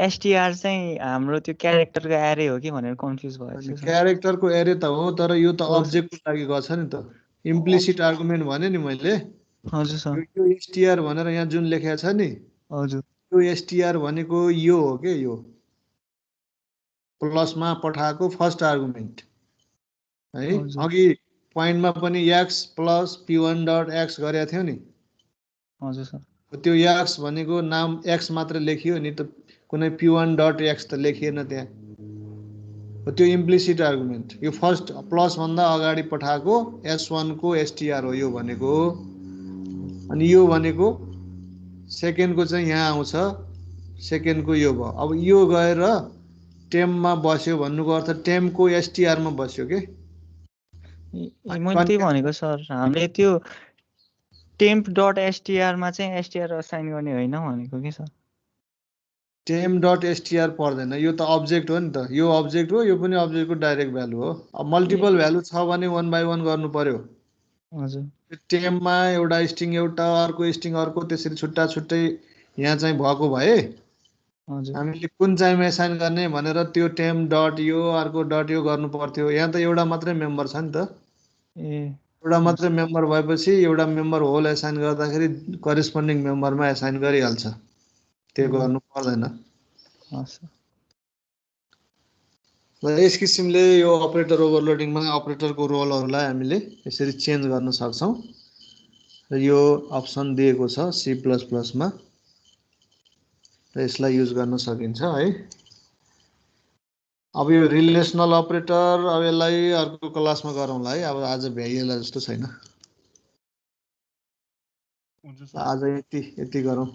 एसटीआर चाहिँ हाम्रो त्यो क्यारेक्टरको एरे हो कि भनेर कन्फ्युज भयो। क्यारेक्टरको एरे त हो, तर यो त अब्जेक्टको लागि गर्छ नि त। इम्प्लिसिट आर्गुमेन्ट भने नि मैले। हजुर सर। यो एसटीआर भनेर यहाँ जुन लेखेको छ नि, हजुर, यो एसटीआर भनेको यो हो के, यो प्लसमा पठाएको फर्स्ट आर्गुमेन्ट है। अघि पोइन्टमा पनि x plus p1 dot x गरेको थियो नि। हजुर सर। त्यो x भनेको नाम x मात्र लेखियो नि त, कुनै p1 डट x त लेखिएन त्यहाँ। त्यो इम्प्लिसिट आर्गुमेन्ट, यो फर्स्ट प्लस भन्दा अगाडि पठाएको s1 को एसटीआर हो यो भनेको। अनि यो भनेको सेकेन्डको चाहिँ यहाँ आउँछ, सेकेन्डको यो भयो। अब यो गएर टेममा बस्यो भन्नुको अर्थ टेमको एसटीआर मा बस्यो के। मैले त्यही भनेको सर, हामीले त्यो temp.str मा चाहिँ str असाइन गर्ने होइन भनेको के सर? temp.str पर्दैन, यो त अब्जेक्ट हो नि त, यो अब्जेक्ट हो, यो पनि अब्जेक्टको डाइरेक्ट भ्यालु हो। अब मल्टिपल भ्यालु छ भने 1 by 1 गर्नु पर्यो। हजुर टेममा एउटा स्ट्रिङ एउटा, अर्को स्ट्रिङ अर्को, त्यसरी छुट्टा छुट्टै यहाँ चाहिँ भएको भए हजुर हामीले कुन चाहिँमा एसाइन गर्ने भनेर त्यो टेम डट यो अर्को डट यो गर्नु पर्थ्यो। यहाँ त एउटा मात्रै मेम्बर छ नि त, ए एउटा मात्रै मेम्बर भएपछि एउटा मेम्बर होल एसाइन गर्दाखेरि करेस्पोन्डिङ मेम्बरमा एसाइन गरिहाल्छ, त्यो गर्नु पर्दैन। हस् र यस किसिमले यो अपरेटर ओभरलोडिङमा अपरेटरको रोलहरूलाई हामीले यसरी चेन्ज गर्न सक्छौँ र यो अप्सन दिएको छ C++ मा र यसलाई युज गर्न सकिन्छ है। अब यो रिलेसनल अपरेटर अब यसलाई अर्को क्लासमा गरौँला है, अब आज भ्याइएला जस्तो छैन। आज यति गरौँ।